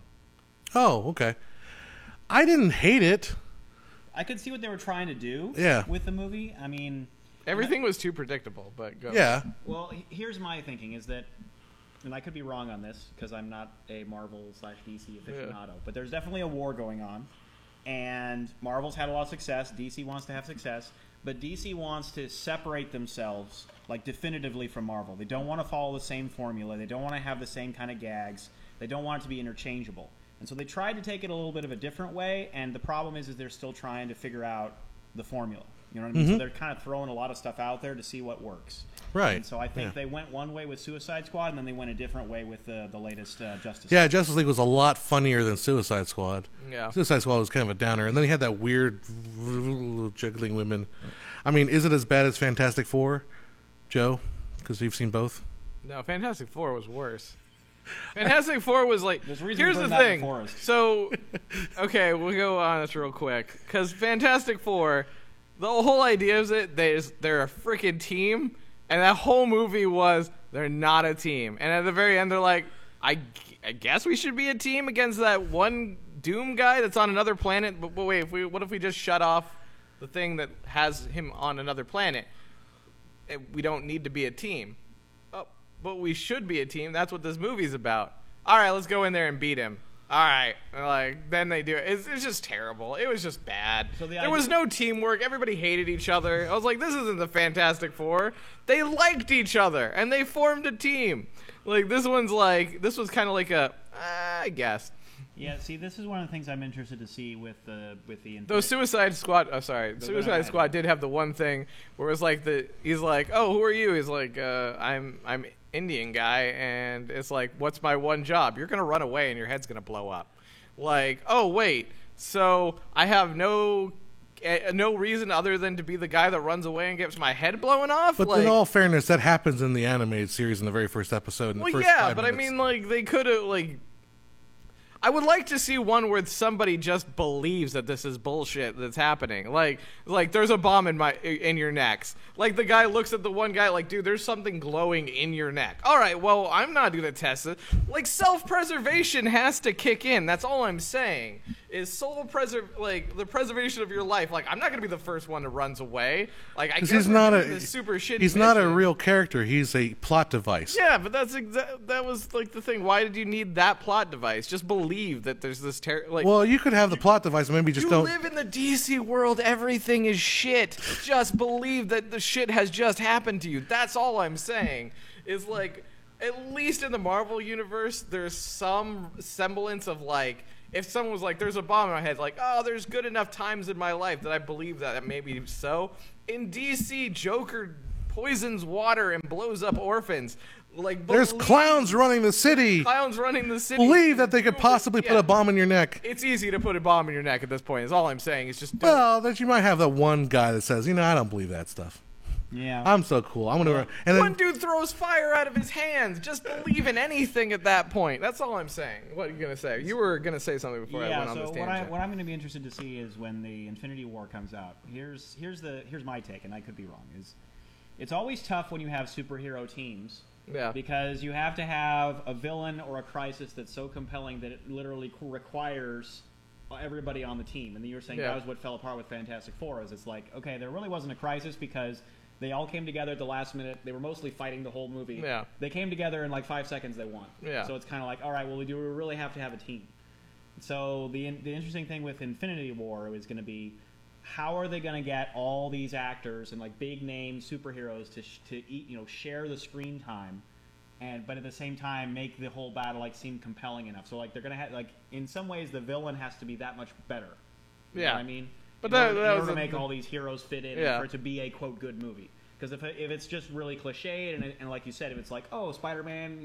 Oh, okay. I didn't hate it. I could see what they were trying to do. With the movie, I mean, everything was too predictable. But go. Yeah. Well, here's my thinking: is that, and I could be wrong on this because I'm not a Marvel/DC aficionado, but there's definitely a war going on, and Marvel's had a lot of success. DC wants to have success. But DC wants to separate themselves, like, definitively from Marvel. They don't want to follow the same formula. They don't want to have the same kind of gags. They don't want it to be interchangeable. And so they tried to take it a little bit of a different way, and the problem is they're still trying to figure out the formula. You know what I mean? So they're kind of throwing a lot of stuff out there to see what works. Right. And so I think they went one way with Suicide Squad, and then they went a different way with the latest Justice League. Yeah, Justice League was a lot funnier than Suicide Squad. Yeah. Suicide Squad was kind of a downer. And then he had that weird juggling women. I mean, is it as bad as Fantastic Four, Joe? Because you've seen both. No, Fantastic Four was worse. Fantastic Four was like, There's here's the thing. So, okay, we'll go on this real quick. Because Fantastic Four, the whole idea is that they're a freaking team. And that whole movie was they're not a team. And at the very end, they're like, I guess we should be a team against that one Doom guy that's on another planet. But wait, what if we just shut off the thing that has him on another planet? We don't need to be a team. Oh, but we should be a team. That's what this movie's about. All right, let's go in there and beat him. All right. Like, then they do it. It's just terrible. It was just bad. So there was no teamwork. Everybody hated each other. I was like, this isn't the Fantastic Four. They liked each other, and they formed a team. Like, this was kind of like I guess. Yeah, see, this is one of the things I'm interested to see with the Though Suicide Squad, Suicide Squad did have the one thing where it was like he's like, oh, who are you? He's like, I'm Indian guy, and it's like, what's my one job? You're gonna run away and your head's gonna blow up. Like, oh wait, so I have no reason other than to be the guy that runs away and gets my head blown off. But in all fairness, that happens in the animated series in the very first episode. Well, yeah, but I mean, like, they could have I would like to see one where somebody just believes that this is bullshit that's happening. Like there's a bomb in your necks. Like, the guy looks at the one guy like, dude, there's something glowing in your neck. All right, well, I'm not going to test it. Like, self-preservation has to kick in. That's all I'm saying. Is the preservation of your life. Like, I'm not going to be the first one that runs away. Like, I guess he's not a super shitty He's not a real character. He's a plot device. Yeah, but that was like the thing. Why did you need that plot device? Just believe that there's this well, you could have the plot device, and maybe just don't. You live in the DC world. Everything is shit. Just believe that the shit has just happened to you. That's all I'm saying. Is like, at least in the Marvel universe, there's some semblance of like, if someone was like, there's a bomb in my head, like, oh, there's good enough times in my life that I believe that maybe so. In DC, Joker poisons water and blows up orphans. Like, there's clowns running the city. Believe that they could possibly put a bomb in your neck. It's easy to put a bomb in your neck at this point. Is all I'm saying. It's just that you might have that one guy that says, I don't believe that stuff. Yeah, I'm so cool. I'm gonna. And one dude throws fire out of his hands. Just believe in anything at that point. That's all I'm saying. What are you gonna say? You were gonna say something before I went on this tangent. What I'm going to be interested to see is when the Infinity War comes out. Here's my take, and I could be wrong. Is it's always tough when you have superhero teams. Yeah. Because you have to have a villain or a crisis that's so compelling that it literally requires everybody on the team. And then you were saying that was what fell apart with Fantastic Four. Is it's like, okay, there really wasn't a crisis because they all came together at the last minute. They were mostly fighting the whole movie. Yeah. They came together in like 5 seconds. They won. Yeah. So it's kind of like, all right, well, we really have to have a team. So the interesting thing with Infinity War is going to be, how are they going to get all these actors and like big name superheroes to share the screen time, but at the same time make the whole battle like seem compelling enough? So like they're going to have, like, in some ways the villain has to be that much better. You know what I mean? But in order to make all these heroes fit in for it to be a quote good movie. Because if it's just really cliched and like you said, if it's like, oh, Spider-Man,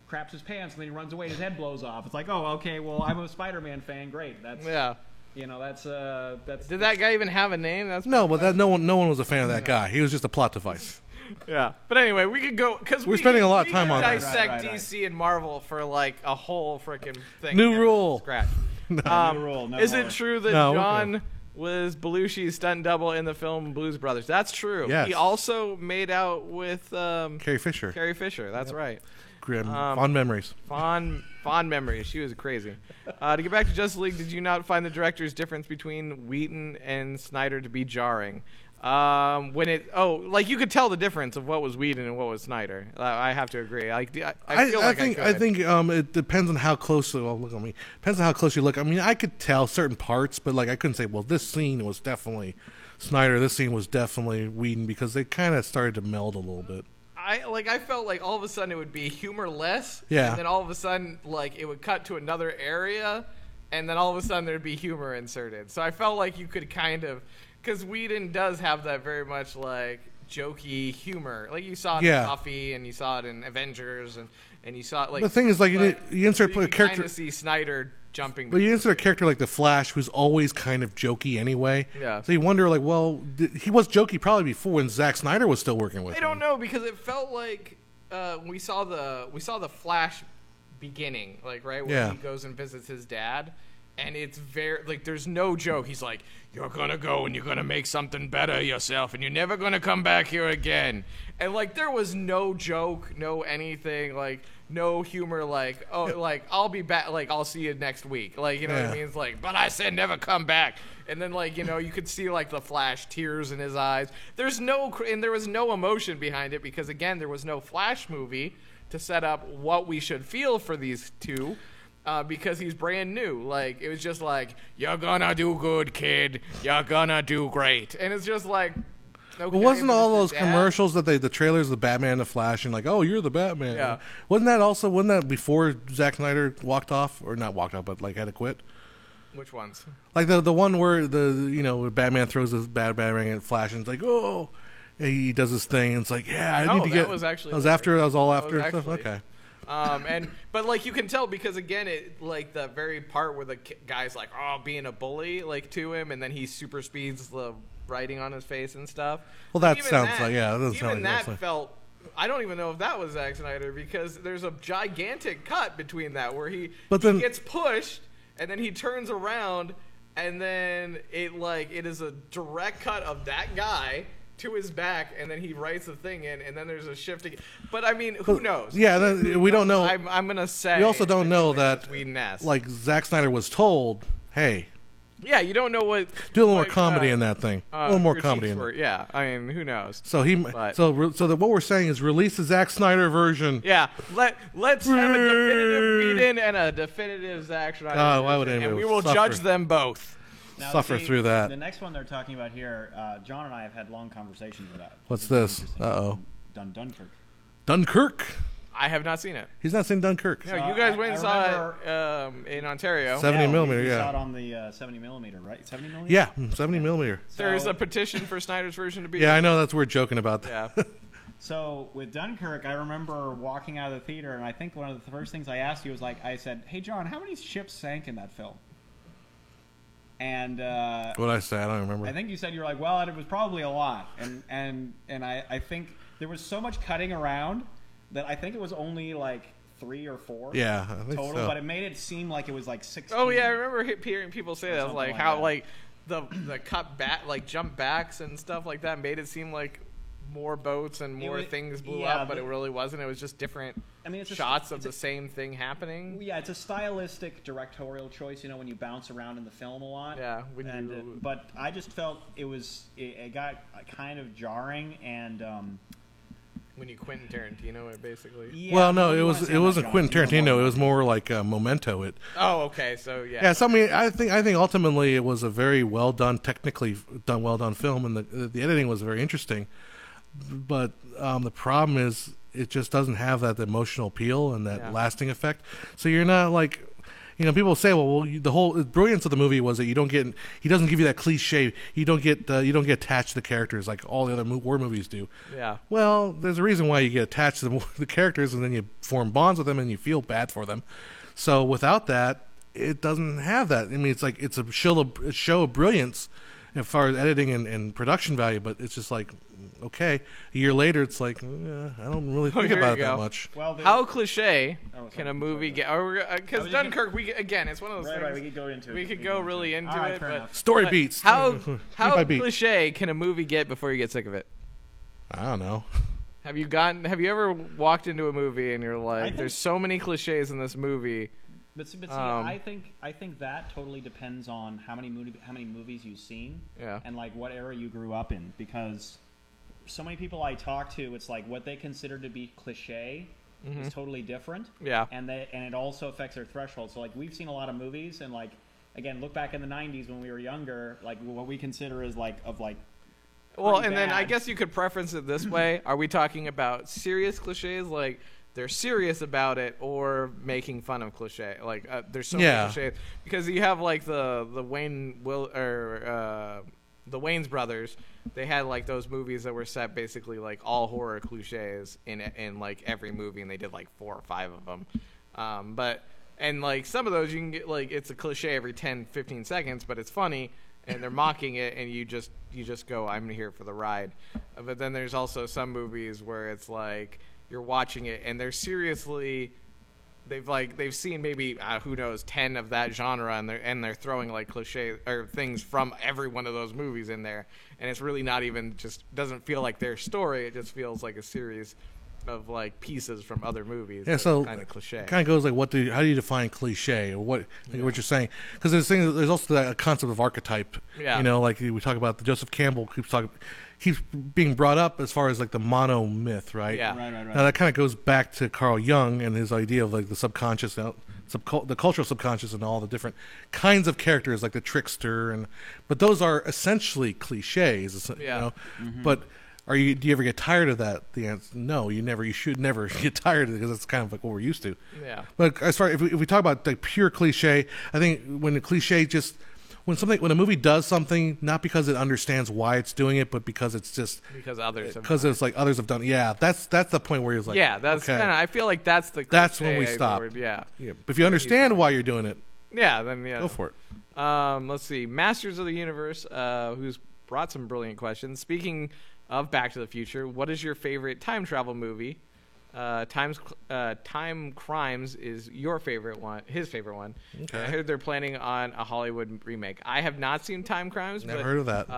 craps his pants and then he runs away and his head blows off, it's like, oh, okay, well, I'm a Spider-Man fan, great. That's Did that guy even have a name? No, but no one was a fan of that guy. He was just a plot device. Yeah, but anyway, we could go because we're spending a lot of time on that. Dissect DC and Marvel for like a whole freaking thing. New rule. Scratch. New rule. Is it true that John was Belushi's stunt double in the film Blues Brothers? That's true. Yes. He also made out with Carrie Fisher. That's right. Fond memories. Fond memories. She was crazy. To get back to Justice League, did you not find the director's difference between Whedon and Snyder to be jarring? You could tell the difference of what was Whedon and what was Snyder. I have to agree. I think it depends on how closely. Well, look at me. Depends on how close you look. I mean, I could tell certain parts, but like I couldn't say, well, this scene was definitely Snyder. This scene was definitely Whedon, because they kind of started to meld a little bit. I felt like all of a sudden it would be humorless, and then all of a sudden like it would cut to another area, and then all of a sudden there'd be humor inserted. So I felt like you could kind of, because Whedon does have that very much like jokey humor. Like you saw it Yeah. in Buffy, and you saw it in Avengers, and you saw it like. The thing is, like, you insert you a character, kind of see Snyder jumping. but you insert a character like the Flash, who's always kind of jokey anyway. Yeah. So you wonder, like, well, he was jokey probably before when Zack Snyder was still working with I him. don't know, because it felt like we saw the Flash beginning, like right when Yeah. he goes and visits his dad, and it's very like there's no joke. He's like, "You're gonna go and you're gonna make something better yourself, and you're never gonna come back here again." And like there was no joke, no anything, like no humor, like oh, like I'll be back, like I'll see you next week, like you know what I Yeah. mean? It's like, but I said never come back. And then, like, you know, you could see, like, the Flash tears in his eyes. There was no emotion behind it because, again, there was no Flash movie to set up what we should feel for these two because he's brand new. Like, it was just like, you're gonna do good, kid. You're gonna do great. And it's just like, okay. But wasn't but all it's those his dad. commercials that the trailers, the Batman, the Flash, and like, oh, you're the Batman. Yeah. Wasn't that before Zack Snyder walked off, or not walked off, but like had to quit? Which ones? Like the one where where Batman throws his Batman at Flash and it's like, oh, and he does his thing and it's like, yeah, I No, need to that get. was actually That was later. after. That was all That after. was and stuff? actually- Okay. But like you can tell because again, it like the very part where the guy's like, oh, being a bully, like to him, and then he super speeds the writing on his face and stuff. Well, that Even sounds like that doesn't even sound like that wrestling. felt. I don't even know if that was Zack Snyder because there's a gigantic cut between that where he gets pushed and then he turns around and then it is a direct cut of that guy to his back, and then he writes the thing in, and then there's a shifting. But I mean, who knows? Yeah, we don't know. I'm gonna say We also don't know that, Whedon-esque. like, Zack Snyder was told, hey, yeah, you don't know what. do a little more what, comedy in that thing. A little more critiques comedy in were. it. Yeah, I mean, who knows? So what we're saying is release the Zack Snyder version. Yeah, let's have a definitive Whedon and a definitive Zack Snyder. Why would version, anybody and we will suffer? judge them both. Now, Suffer see, through that. The next one they're talking about here, John and I have had long conversations about. What's This is this? interesting. Uh-oh. Dunkirk. Dunkirk. I have not seen it. He's not saying Dunkirk. No, you guys went and saw remember- it in Ontario. 70 millimeter, we yeah. saw it on the 70 millimeter, right? 70 millimeter. Yeah, 70 millimeter. There's So- a petition for Snyder's version to be. Yeah, I know that's we're joking about that. Yeah. So with Dunkirk, I remember walking out of the theater, and I think one of the first things I asked you was I said, "Hey John, how many ships sank in that film?" And What I say, I don't remember. I think you said you were like, "Well, it was probably a lot," and I think there was so much cutting around that I think it was only like 3 or 4. Yeah, I think total, so. but it made it seem like it was like 16. Oh yeah, I remember hearing people say that, something like like how that. like the cut back, like jump backs and stuff like that, made it seem like more boats and more things blew yeah, up, but it really wasn't. It was just different it's shots of the same thing happening. Yeah, it's a stylistic directorial choice. You know, when you bounce around in the film a lot. Yeah, but I just felt it got kind of jarring and. When you Quentin Tarantino it basically. Yeah, well, no, you it wanna was say it I'm wasn't not Quentin John, you know Tarantino. what? It was more like Memento. It. Oh, okay, so yeah. Yeah, so I mean, I think ultimately it was a very well done, technically well done film, and the editing was very interesting. But the problem is it just doesn't have that emotional appeal and that lasting effect. So you're not like, people say, the whole brilliance of the movie was that he doesn't give you that cliche. You don't get attached to the characters like all the other war movies do. Yeah. Well, there's a reason why you get attached to the characters, and then you form bonds with them, and you feel bad for them. So without that, it doesn't have that. I mean, it's like it's a show of brilliance as far as editing and production value, but it's just like, okay, a year later, it's like, I don't really think here about you it that go. much. Well, How cliche sorry, can a movie get? Because Dunkirk, again, it's one of those things. Right, we could go into it. We could go really into All right, it, fair but enough. Story but beats. How Beat by beat. cliche can a movie get before you get sick of it? I don't know. Have you ever walked into a movie and you're like, think- there's so many cliches in this movie? But see, I think that totally depends on how many movies you've seen, Yeah. and like what era you grew up in. Because so many people I talk to, it's like what they consider to be cliche is totally different. Yeah. and it also affects their threshold. So like we've seen a lot of movies, and like again, look back in the '90s when we were younger, like what we consider is like. Well, pretty and then I bad. guess you could preference it this way. Are we talking about serious cliches, like they're serious about it, or making fun of cliche? Like there's so many cliches because you have like the Wayne the Wayans brothers, they had like those movies that were set basically like all horror cliches in like every movie, and they did like 4 or 5 of them. And like some of those you can get like it's a cliche every 10-15 seconds, but it's funny and they're mocking it, and you just go, I'm here for the ride. But then there's also some movies where it's like you're watching it and they're seriously they've seen maybe who knows 10 of that genre, and they're throwing like cliche or things from every one of those movies in there, and it's really not even just doesn't feel like their story. It just feels like a series of like pieces from other movies. Yeah, so kind of cliche. It kind of goes like, how do you define cliche, or what you're saying? Because there's also that concept of archetype. Yeah. You know, like we talk about Joseph Campbell keeps being brought up as far as like the mono myth, right? Yeah. Right. Now that kind of goes back to Carl Jung and his idea of like the subconscious, the cultural subconscious, and all the different kinds of characters, like the trickster, but those are essentially cliches. Yeah. You know? But do you ever get tired of that? The answer, no, you should never get tired of it, because it's kind of like what we're used to. Yeah. But as far if we talk about like pure cliche, I think when the cliche just when a movie does something not because it understands why it's doing it, but because it's just because others it's like others have done it. Yeah, that's the point where it's like, yeah, that's okay. kinda, I feel like that's when we stop. Yeah. But if you understand why you're doing it, then go for it. Let's see, Masters of the Universe, who's brought some brilliant questions. Speaking of Back to the Future, what is your favorite time travel movie? Time Crimes is your favorite one, his favorite one. Okay. I heard they're planning on a Hollywood remake. I have not seen Time Crimes. Never heard of that.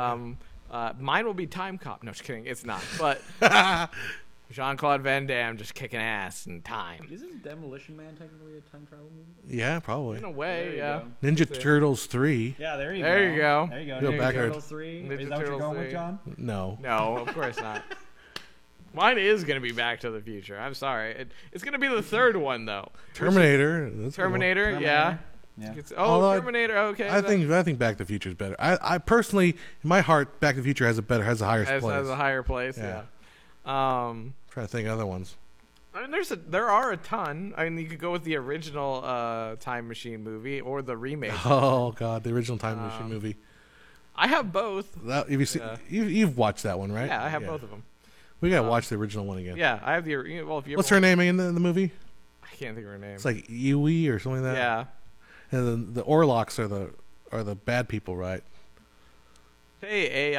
Mine will be Time Cop. No, just kidding. It's not. But Jean-Claude Van Damme just kicking ass in time. Isn't Demolition Man technically a time travel movie? Yeah, probably. In a way, yeah. Ninja Turtles 3. Yeah, there you go. There you go. Go Ninja backwards. Turtles 3. Ninja Is that what you're Turtles going 3. with, John? No. No, of course not. Mine is going to be Back to the Future. I'm sorry. It's going to be the third one, though. Terminator. That's Terminator, yeah. Yeah. Terminator, okay. I think Back to the Future is better. I personally, in my heart, Back to the Future has a higher place. Has a higher place, yeah. Trying to think of other ones. I mean, there are a ton. I mean, you could go with the original Time Machine movie or the remake. Oh God, the original Time Machine movie. I have both. Have you seen? You've watched that one, right? Yeah, I have both of them. We gotta watch the original one again. Yeah, I have the. Well, if you what's her name in the movie? I can't think of her name. It's like Yui or something like that. Yeah. And then the Orlocks are the bad people, right? Hey,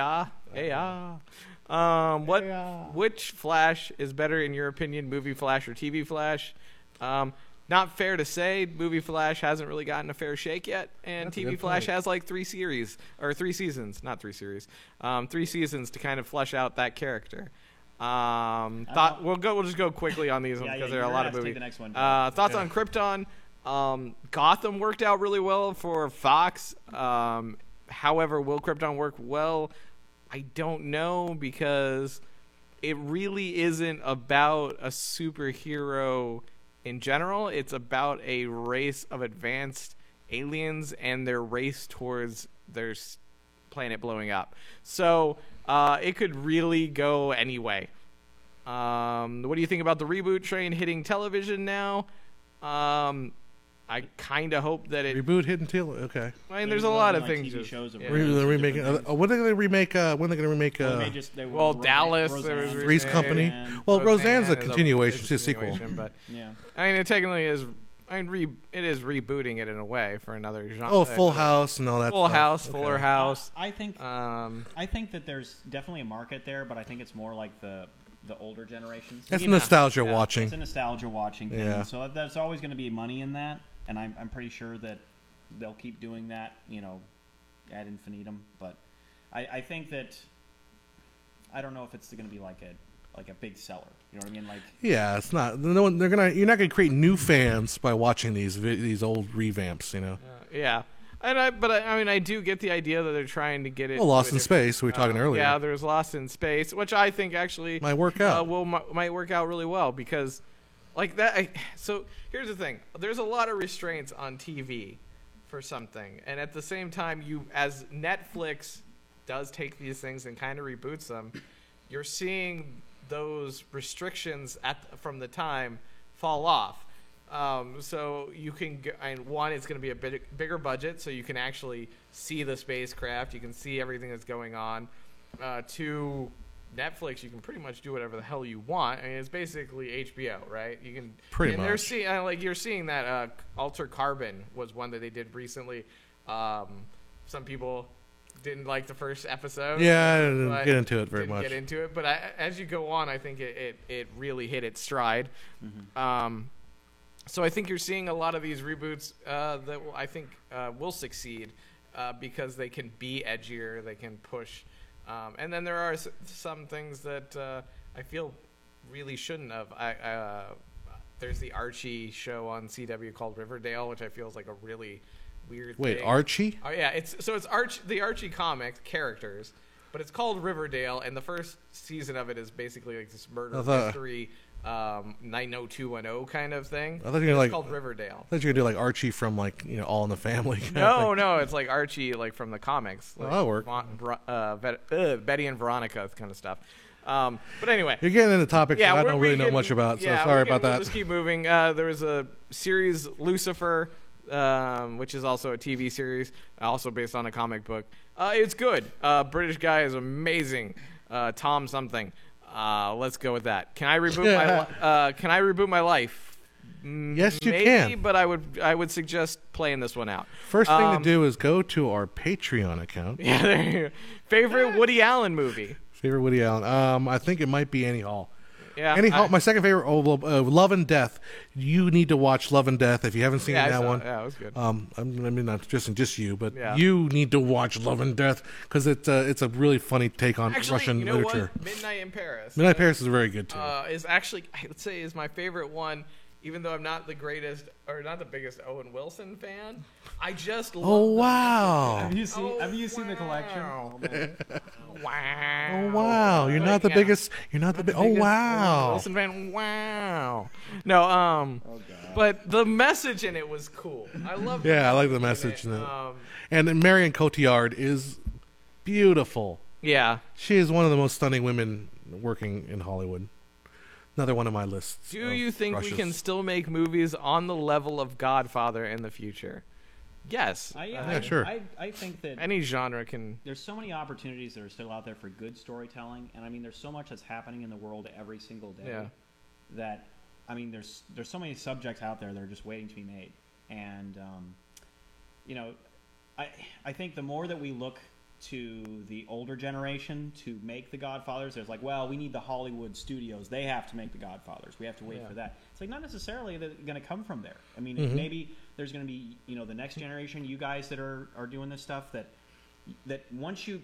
which Flash is better in your opinion, movie Flash or TV Flash? Not fair to say. Movie Flash hasn't really gotten a fair shake yet, and That's a TV good Flash point. has like 3 seasons, not 3 series, 3 seasons to kind of flesh out that character. We'll just go quickly on these ones because there are a lot of movies. The next one, thoughts on Krypton? Gotham worked out really well for Fox. However, will Krypton work well? I don't know, because it really isn't about a superhero in general. It's about a race of advanced aliens and their race towards their planet blowing up. So it could really go any way. What do you think about the reboot train hitting television now? I kind of hope that it Reboot hitting okay. I mean, there's a lot of things. TV shows of They're remaking. What are they going to remake? When are they going to remake? Dallas. There was Three's Company. Well, Roseanne's a continuation. It's a sequel. But yeah, I mean, it technically is. I mean, it is rebooting it in a way for another genre. Oh, Full House and all that. Full stuff. House, Okay. Fuller House. I think that there's definitely a market there, but I think it's more like the older generations. It's nostalgia watching. It's a nostalgia watching thing. Yeah. So there's always going to be money in that, and I'm pretty sure that they'll keep doing that, ad infinitum. But I think that I don't know if it's going to be like a big seller. You know what I mean? Like, yeah, it's not. No one. You're not going to create new fans by watching these old revamps. Yeah. And I do get the idea that they're trying to get it. Well, Lost in Space, we were talking earlier. Yeah, there's Lost in Space, which I think actually might work out. Might work out really well, because, like that. So here's the thing: there's a lot of restraints on TV for something, and at the same time, as Netflix does take these things and kind of reboots them, you're seeing those restrictions from the time fall off. So you can, and one, it's going to be a bigger budget, so you can actually see the spacecraft. You can see everything that's going on. Two, Netflix, you can pretty much do whatever the hell you want. I mean, it's basically HBO, right? You can pretty and much. They're like you're seeing that Alter Carbon was one that they did recently. Some people didn't like the first episode. Yeah, I didn't get into it very much. Get into it, but as you go on, I think it really hit its stride. Mm-hmm. So I think you're seeing a lot of these reboots that I think will succeed because they can be edgier, they can push, and then there are some things that I feel really shouldn't have. There's the Archie show on CW called Riverdale, which I feel is like a really weird Wait, thing. Archie? Oh yeah, it's the Archie comic characters, but it's called Riverdale, and the first season of it is basically like this murder mystery 90210 kind of thing. I thought you were it's called Riverdale. I thought you were gonna do like Archie from like All in the Family. No, it's like Archie like from the comics. Like that'll work. Betty and Veronica kind of stuff. But anyway, you're getting into topics yeah, that I don't really know much about, so sorry about that. We'll just keep moving. There was a series, Lucifer, which is also a TV series, also based on a comic book. It's good. British guy is amazing. Tom something. Let's go with that. Can I reboot my life? Yes, you Maybe, can. But I would suggest playing this one out. First thing to do is go to our Patreon account. Yeah, there you go. Favorite Woody Allen movie? Favorite Woody Allen? I think it might be Annie Hall. Yeah, Annie Hall. My second favorite, Love and Death. You need to watch Love and Death if you haven't seen that one. Yeah, it was good. I mean, not just you, but you need to watch Love and Death because it's a really funny take on Russian literature. What? Midnight in Paris. Midnight in Paris is very good too. Is actually, I would say, is my favorite one. Even though I'm not the greatest or not the biggest Owen Wilson fan, I just love wow. Have you seen the collection? Wow. Oh wow. You're not the biggest. You're not the big. Oh wow. Owen Wilson fan. Wow. No. But the message in it was cool. I love. Yeah, I like the message in it. And then Marion Cotillard is beautiful. Yeah. She is one of the most stunning women working in Hollywood. Another one of my lists. Do you think we can still make movies on the level of Godfather in the future? Yes. Yeah, sure. I think that any genre can. There's so many opportunities that are still out there for good storytelling, and I mean, there's so much that's happening in the world every single day. Yeah. That I mean, there's so many subjects out there that are just waiting to be made, and I think the more that we look to the older generation to make the Godfathers, there's like, well, we need the Hollywood studios. They have to make the Godfathers. We have to wait for that. It's like not necessarily going to come from there. I mean, maybe there's going to be, the next generation, you guys that are doing this stuff that once you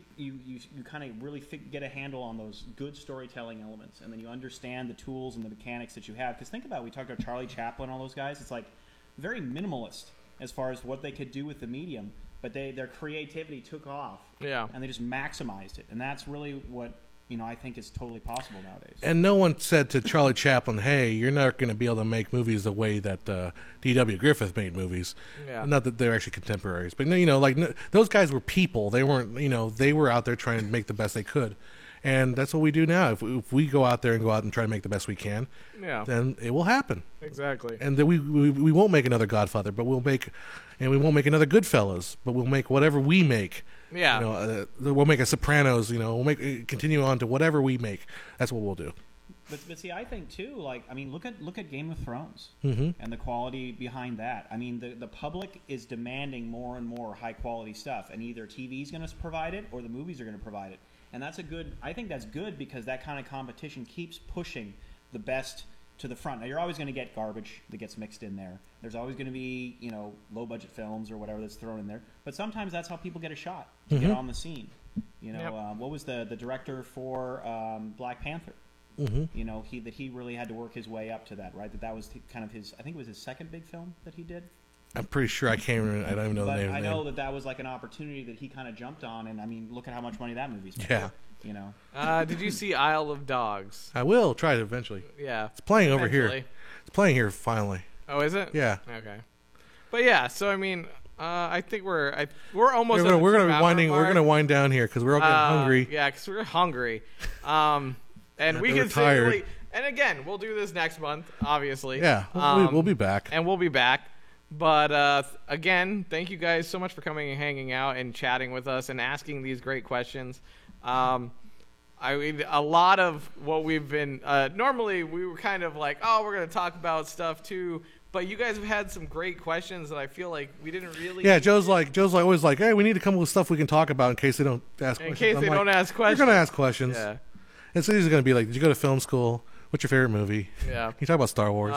kind of really get a handle on those good storytelling elements, and then you understand the tools and the mechanics that you have. Because think about it, we talked about Charlie Chaplin, all those guys. It's like very minimalist as far as what they could do with the medium. But their creativity took off, and they just maximized it, and that's really what I think is totally possible nowadays. And no one said to Charlie Chaplin, "Hey, you're not going to be able to make movies the way that D.W. Griffith made movies." Yeah. Not that they're actually contemporaries, but those guys were people. They weren't, they were out there trying to make the best they could, and that's what we do now. If we go out there and try to make the best we can, then it will happen. Exactly. And then we won't make another Godfather, but we won't make another Goodfellas, but we'll make whatever we make. Yeah. We'll make a Sopranos. We'll continue on to whatever we make. That's what we'll do. But see, I think too. Look at Game of Thrones and the quality behind that. I mean, the public is demanding more and more high quality stuff, and either TV is going to provide it or the movies are going to provide it. And that's I think that's good because that kind of competition keeps pushing the best to the front. Now, you're always going to get garbage that gets mixed in there. There's always going to be, low-budget films or whatever that's thrown in there. But sometimes that's how people get a shot to get on the scene. What was the director for Black Panther? He really had to work his way up to that, right? That was kind of his, I think it was his second big film that he did. I'm pretty sure I can't remember. I don't even know the name. I know that was like an opportunity that he kind of jumped on, and I mean, look at how much money that movie's made. Yeah. Did you see Isle of Dogs? I will try it eventually. Yeah. It's playing over here. It's playing here finally. Oh, is it? Yeah. Okay. But yeah, so I mean, I think we're almost. We're gonna wind down here because we're all getting hungry. Yeah, because we're hungry. And we can tired. And again, we'll do this next month, obviously. Yeah, we'll be back. And we'll be back. But again, thank you guys so much for coming and hanging out and chatting with us and asking these great questions. A lot of what we've been normally we were kind of like, oh, we're going to talk about stuff too. But you guys have had some great questions that I feel like we didn't really. Yeah, Joe's always like, hey, we need to come up with stuff we can talk about in case they don't ask questions. In case they don't ask questions. You're going to ask questions. Yeah. And so these are going to be like, did you go to film school? What's your favorite movie? Yeah. Can you talk about Star Wars?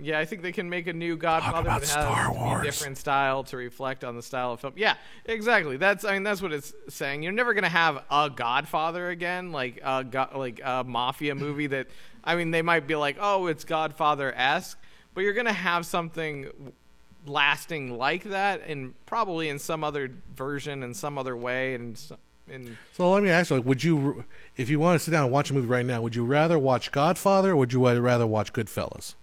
Yeah, I think they can make a new Godfather that has a different style to reflect on the style of film. Yeah, exactly. That's what it's saying. You're never gonna have a Godfather again, like a mafia movie that. I mean, they might be like, oh, it's Godfather-esque, but you're gonna have something lasting like that, and probably in some other version, in some other way, So let me ask you, would you, if you want to sit down and watch a movie right now, would you rather watch Godfather or would you rather watch Goodfellas?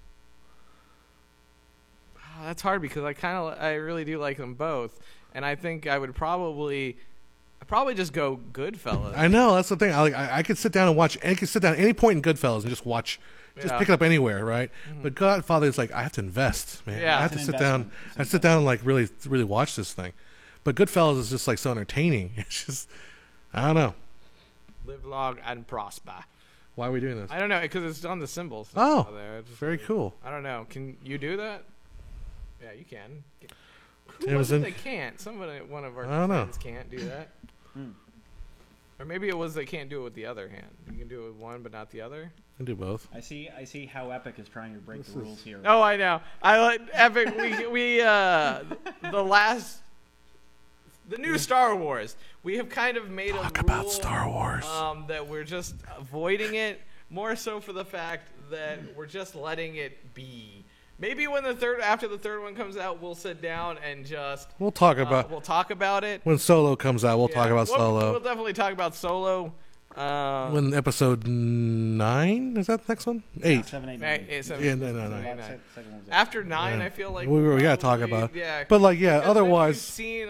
Oh, that's hard because I really do like them both, and I think I would probably just go Goodfellas. I know, that's the thing. I could sit down and watch. I could sit down at any point in Goodfellas and just watch. Just pick it up anywhere, right? Mm-hmm. But Godfather is like, I have to invest, man. Yeah, I have to sit down. I sit down and like really watch this thing. But Goodfellas is just like so entertaining. It's just. I don't know. Live long and prosper. Why are we doing this? I don't know, because it's on the symbols. Oh, there. very cool. I don't know. Can you do that? Yeah, you can. Who was it they can't? One of our friends can't do that. Or maybe it was they can't do it with the other hand. You can do it with one, but not the other. I can do both. I see how Epic is trying to break the rules here. Oh, I know. I like Epic. The new Star Wars. We have kind of made a rule about Star Wars that we're just avoiding it, more so for the fact that we're just letting it be. Maybe after the third one comes out, we'll sit down and just we'll talk about it. When Solo comes out, we'll talk about Solo. We'll definitely talk about Solo. When episode 9 is that the next one? 8. 7, 8, 9. 8, 7, 9. After 9, I feel like we gotta talk about. Yeah, but otherwise, we've seen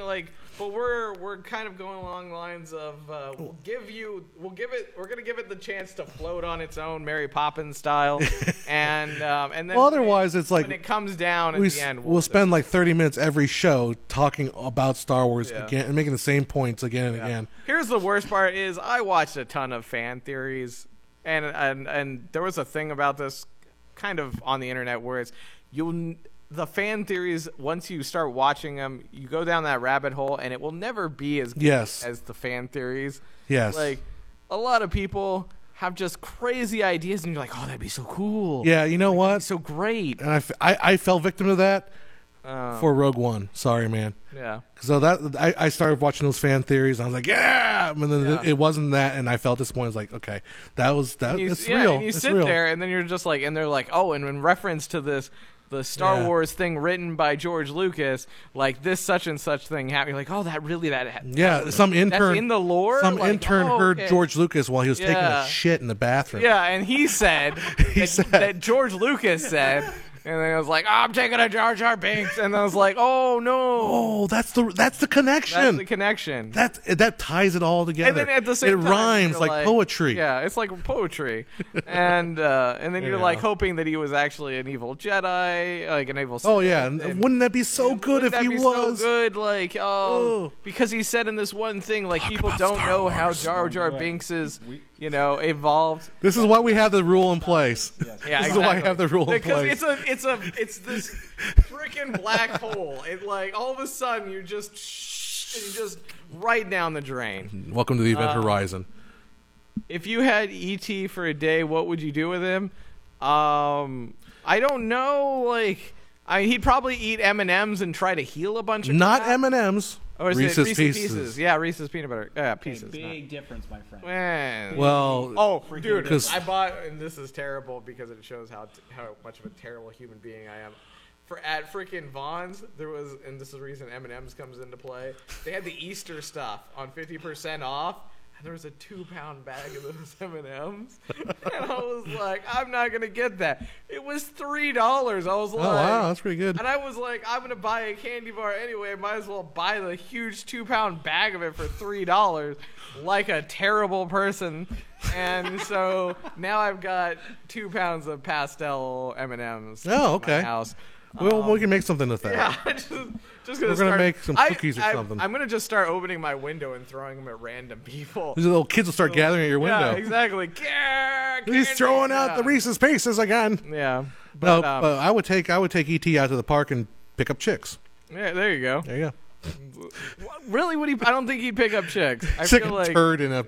but we're kind of going along the lines of we're gonna give it the chance to float on its own Mary Poppins style, and then otherwise it's like when it comes down at the end, we'll spend like 30 minutes every show talking about Star Wars again and making the same points again and again. Here's the worst part: is I watched a ton of fan theories, and there was a thing about this kind of on the internet where it's the fan theories, once you start watching them, you go down that rabbit hole, and it will never be as good as the fan theories. Yes. Like, a lot of people have just crazy ideas, and you're like, oh, that'd be so cool. Yeah, you know what? So great. And I fell victim to that for Rogue One. Sorry, man. Yeah. So I started watching those fan theories, and I was like, yeah! And then it wasn't that, and I felt disappointed. I was like, okay, it's real. And you sit there, and then you're just like, and they're like, oh, and in reference to this, the Star Wars thing written by George Lucas, like this such and such thing happened. You're like, oh, some intern that's in the lore. Some intern heard George Lucas while he was taking a shit in the bathroom. Yeah, and he said that George Lucas said. And then I was like, I'm taking a Jar Jar Binks. And I was like, oh, no. Oh, that's the connection. That's the connection. That ties it all together. And then at the same time, it rhymes like poetry. Yeah, it's like poetry. and then you're like hoping that he was actually an evil Jedi, like an evil Sith. Oh, yeah. And wouldn't that be so good if he was? So good, like, because he said in this one thing, like, people don't know how Jar Jar Binks is, evolved. This is why we have the rule in place. Yes. Yeah, this is why we have the rule in place. Because it's this freaking black hole. It like all of a sudden you just right down the drain. Welcome to the Event Horizon. If you had E.T. for a day, what would you do with him? I don't know. Like, he'd probably eat M&Ms and try to heal a bunch of. Not M&Ms. Or is Reese's Pieces? Yeah, Reese's peanut butter pieces. Big difference, my friend. Well, dude, I bought, and this is terrible because it shows how much of a terrible human being I am. At freaking Vons, there was, and this is the reason M&M's comes into play. They had the Easter stuff on 50% off. there was a 2-pound bag of those M&Ms, and I was like, I'm not gonna get that. It was $3. I was like, oh wow, that's pretty good. And I was like, I'm gonna buy a candy bar anyway. Might as well buy the huge 2-pound bag of it for $3, like a terrible person. And so now I've got 2 pounds of pastel M&Ms. Oh, okay. In my house. Well, we can make something with that. Yeah, just We're gonna make some cookies or something. I'm gonna just start opening my window and throwing them at random people. These little kids will start gathering at your window. Yeah, exactly. He's throwing out the Reese's Pieces again. Yeah. But I would take ET out to the park and pick up chicks. Yeah, there you go. There you go. Really? Would he? I don't think he'd pick up chicks. I it's feel like a turd in a.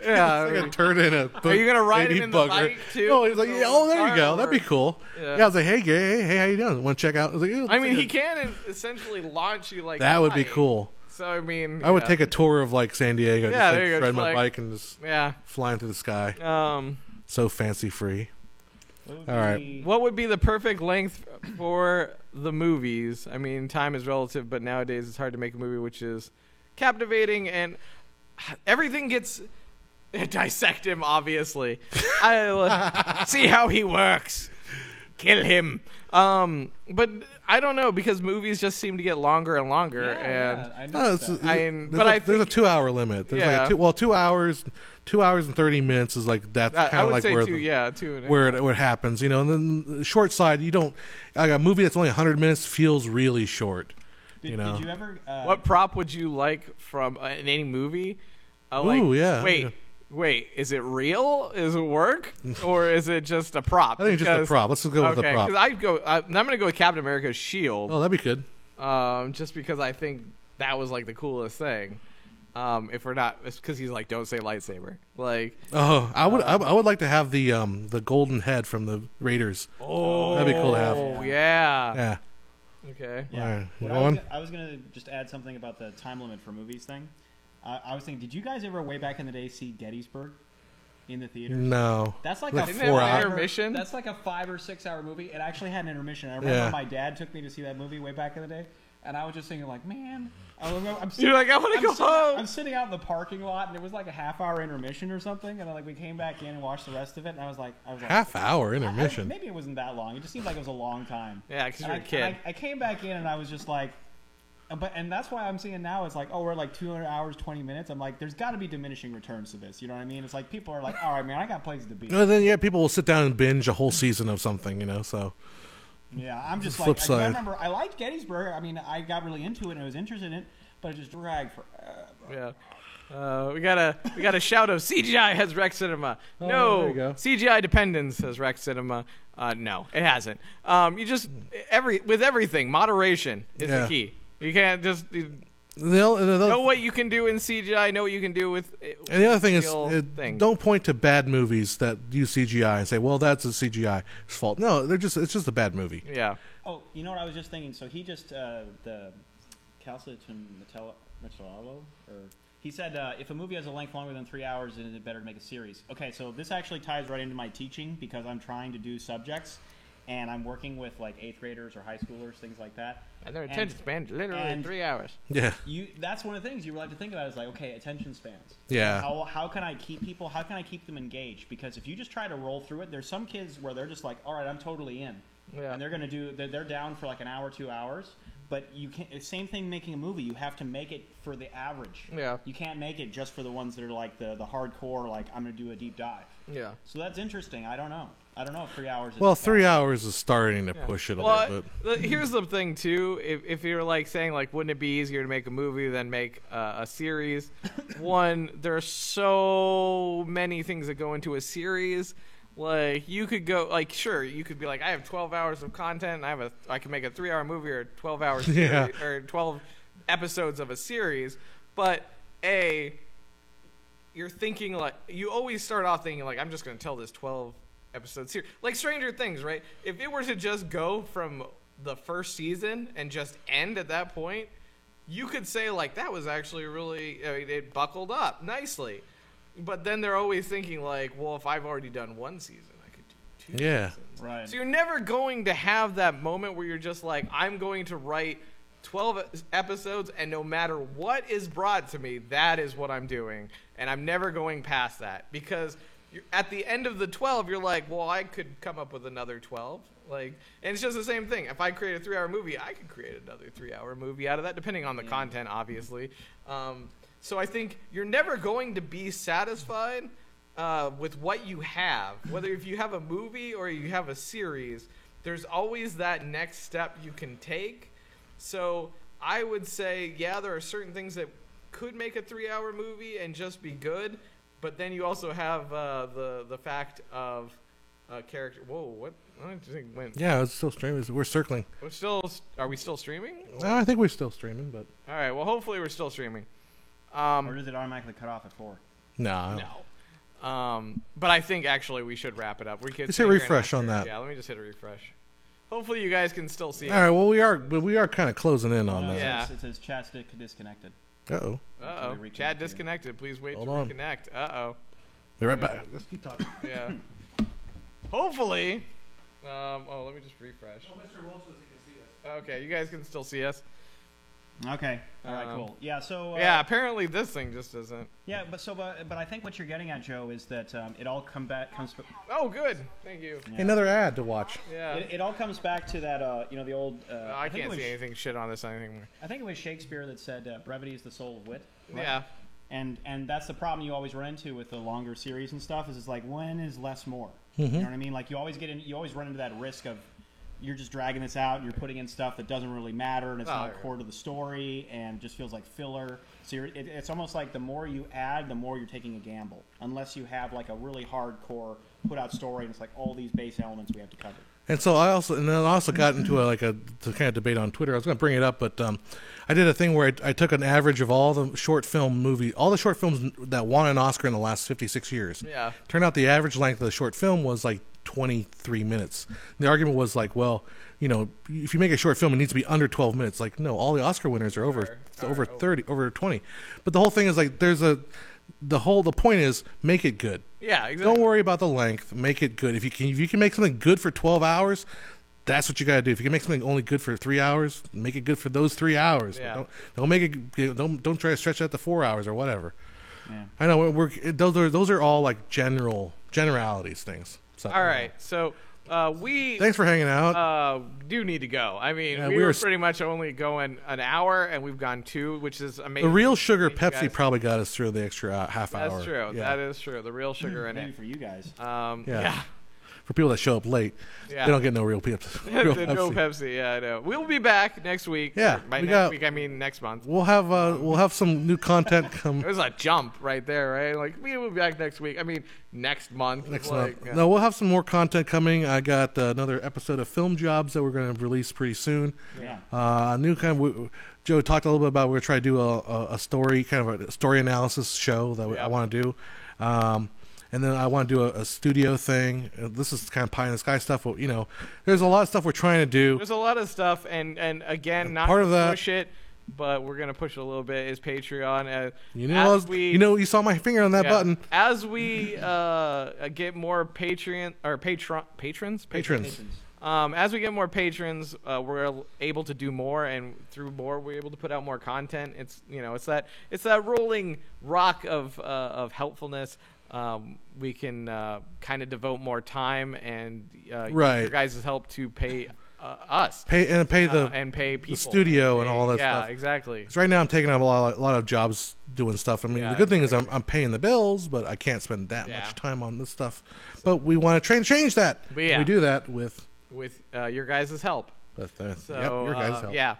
Yeah, it's like a turd in a. Are you gonna ride him in the bike too? No, he's like, oh, there you go. That'd be cool. Yeah, I was like, hey, how you doing? Want to check out? I was like, I mean, he can essentially launch you like that would be cool. So I mean, I would take a tour of like San Diego. Yeah, just, there you go. Ride my bike and just flying through the sky. So fancy free. All right. What would be the perfect length for the movies? I mean, time is relative, but nowadays it's hard to make a movie which is captivating and everything gets dissect him. Obviously, I see how he works. Kill him. But I don't know because movies just seem to get longer and longer. There's a 2-hour limit. There's like 2 hours. 2 hours and 30 minutes is like that's kind of like where it happens, you know. And then the short side, you don't like a movie that's only 100 minutes feels really short. You know. Did you ever? What prop would you like from in any movie? Ooh, yeah. Wait, is it real? Is it work, or is it just a prop? I think it's just a prop. Let's just go with the prop. Because I'm going to go with Captain America's shield. Oh, that'd be good. Just because I think that was like the coolest thing. If we're not, it's because he's like, don't say lightsaber. Like, I would like to have the golden head from the Raiders. Oh, that'd be cool to have. Yeah. Okay. Yeah. Right. I was gonna just add something about the time limit for movies thing. I was thinking, did you guys ever way back in the day see Gettysburg in the theaters? No. That's like a 4-hour intermission. That's like a 5 or 6 hour movie. It actually had an intermission. I remember my dad took me to see that movie way back in the day, and I was just thinking like, man. You're like, I want to go home. I'm sitting out in the parking lot, and it was like a half-hour intermission or something, and we came back in and watched the rest of it, and I was like, half-hour intermission. Maybe it wasn't that long. It just seemed like it was a long time. Yeah, because you're a kid. I came back in, and I was just like, and that's why I'm seeing now. It's like, we're like 200 hours, 20 minutes. I'm like, there's got to be diminishing returns to this. You know what I mean? It's like people are like, all right, man, I got places to be. Well, then people will sit down and binge a whole season of something, you know. So. Yeah, I'm just flip side. I remember I liked Gettysburg. I mean, I got really into it and I was interested in it. But it just dragged forever. Yeah. We got a shout of CGI has wrecked cinema. Oh, no. there you go. CGI dependence has wrecked cinema. No, it hasn't. You just with everything, moderation is the key. You can't just know what you can do in CGI, know what you can do with and the other thing is don't point to bad movies that use CGI and say, well, that's a CGI's fault. No, it's just a bad movie. Yeah. Oh, you know what I was just thinking? So he just the Calciton Metallo, or he said if a movie has a length longer than 3 hours, then it's better to make a series. Okay, so this actually ties right into my teaching because I'm trying to do subjects, and I'm working with like 8th graders or high schoolers, things like that. And their attention span is literally 3 hours. Yeah. That's one of the things you like to think about is like, okay, attention spans. Yeah. How can I keep people? How can I keep them engaged? Because if you just try to roll through it, there's some kids where they're just like, all right, I'm totally in. Yeah. And they're down for like an hour, 2 hours. But you can't. Same thing making a movie. You have to make it for the average. Yeah. You can't make it just for the ones that are like the hardcore. Like I'm going to do a deep dive. Yeah. So that's interesting. I don't know if 3 hours. Well, 3 hours is starting to push it a little bit. Here's the thing too. If you're like saying like, wouldn't it be easier to make a movie than make a series? One, there are so many things that go into a series. Like you could go like sure you could be like I have 12 hours of content and I can make a 3 hour movie or 12 hours or 12 episodes of a series, but you're thinking like you always start off thinking like I'm just going to tell this 12 episode series like Stranger Things, right? If it were to just go from the first season and just end at that point, you could say like that was actually really it buckled up nicely. But then they're always thinking like, well, if I've already done one season, I could do 2 seasons. Right. So you're never going to have that moment where you're just like, I'm going to write 12 episodes, and no matter what is brought to me, that is what I'm doing. And I'm never going past that. Because at the end of the 12, you're like, well, I could come up with another 12. And it's just the same thing. If I create a 3-hour movie, I could create another 3-hour movie out of that, depending on the content, obviously. So I think you're never going to be satisfied with what you have. Whether if you have a movie or you have a series, there's always that next step you can take. So I would say, yeah, there are certain things that could make a 3-hour movie and just be good, but then you also have the fact of character. Whoa, what? I don't think went. Yeah, it's still streaming. We're circling. Are we still streaming? I think we're still streaming, but all right. Well, hopefully we're still streaming. Or does it automatically cut off at 4? No. But I think actually we should wrap it up. We could just hit refresh on that. Yeah, let me just hit a refresh. Hopefully you guys can still see it. All right, well, we are kind of closing in on that. Yeah. It says chat disconnected. Uh-oh. Chat disconnected. Please wait Hold to on. reconnect. Uh-oh. Be right back. Let's keep talking. Yeah. Hopefully. Let me just refresh. Oh, Mr. Wilson can see us. Okay, you guys can still see us. Okay. All right. Cool. Yeah. So. Yeah. Apparently this thing just isn't. Yeah. But I think what you're getting at, Joe, is that it all comes. Oh, good. Thank you. Yeah. Another ad to watch. Yeah. It all comes back to that. The old. I can't see anything shit on this anymore. I think it was Shakespeare that said brevity is the soul of wit. Right? Yeah. And that's the problem you always run into with the longer series and stuff. Is it's like, when is less more? Mm-hmm. You know what I mean? Like you always run into that risk of you're just dragging this out and you're putting in stuff that doesn't really matter and it's not core to the story and just feels like filler. So it's almost like the more you add, the more you're taking a gamble. Unless you have like a really hardcore put out story and it's like all these base elements we have to cover. And so I also got into a kind of debate on Twitter. I was going to bring it up, but I did a thing where I took an average of all the short films that won an Oscar in the last 56 years. Yeah. Turned out the average length of the short film was like 23 minutes. And the argument was like, well, if you make a short film, it needs to be under 12 minutes. Like, no, all the Oscar winners are over 20. But the whole thing is like, the point is make it good. Yeah, exactly. Don't worry about the length. Make it good. If you can make something good for 12 hours, that's what you got to do. If you can make something only good for 3 hours, make it good for those 3 hours. Yeah. Don't make it. Don't try to stretch it out to 4 hours or whatever. Yeah. I know those are all like generalities things. So, all right, so we thanks for hanging out. Do need to go. I mean, Yeah, we were pretty much only going an hour, and we've gone 2, which is amazing. The real sugar Pepsi probably got us through the extra half hour. That's true. Yeah. That is true. The real sugar in Maybe it. for you guys. Yeah. For people that show up late, they don't get no real Pepsi. No Pepsi. Yeah, I know. We'll be back next week. Yeah, By next week, I mean next month. We'll have some new content come. It was a jump right there, right? Like we will be back next week. I mean next month. Yeah. No, we'll have some more content coming. I got another episode of Film Jobs that we're going to release pretty soon. Yeah. New kind of. Joe talked a little bit about we're going to try to do a story, kind of a story analysis show that I want to do. And then I want to do a studio thing. This is kind of pie in the sky stuff. But, there's a lot of stuff we're trying to do. There's a lot of stuff, and again, not part to of that, push it, but we're gonna push it a little bit. Is Patreon? You saw my finger on that button. As we get more patrons. As we get more patrons, we're able to do more, and through more, we're able to put out more content. It's it's that rolling rock of helpfulness. We can kind of devote more time and your guys' help to pay us, pay people, the studio and all that stuff. Yeah, exactly. Because right now I'm taking up a lot of jobs doing stuff. I mean, the good thing is I'm paying the bills, but I can't spend that much time on this stuff. But we want to change that. But we do that with your guys' help. Your guys' help. Yeah.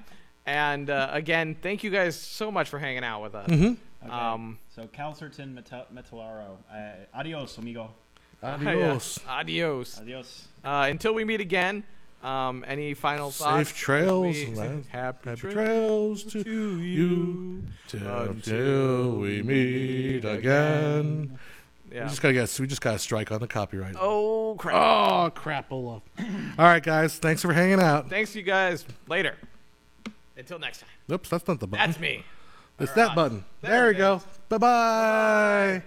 And again, thank you guys so much for hanging out with us. Mm-hmm. Okay. So Calcerton Metalaro. Adios, amigo. Adios. Adios. Adios. Until we meet again, any final thoughts? Safe trails. Happy trails to you until we meet again. Yeah. We just got a strike on the copyright. Oh crap! Oh crap! All right, guys. Thanks for hanging out. Thanks, you guys. Later. Until next time. Oops, that's not the button. That's me. It's that button. There we go. Bye-bye.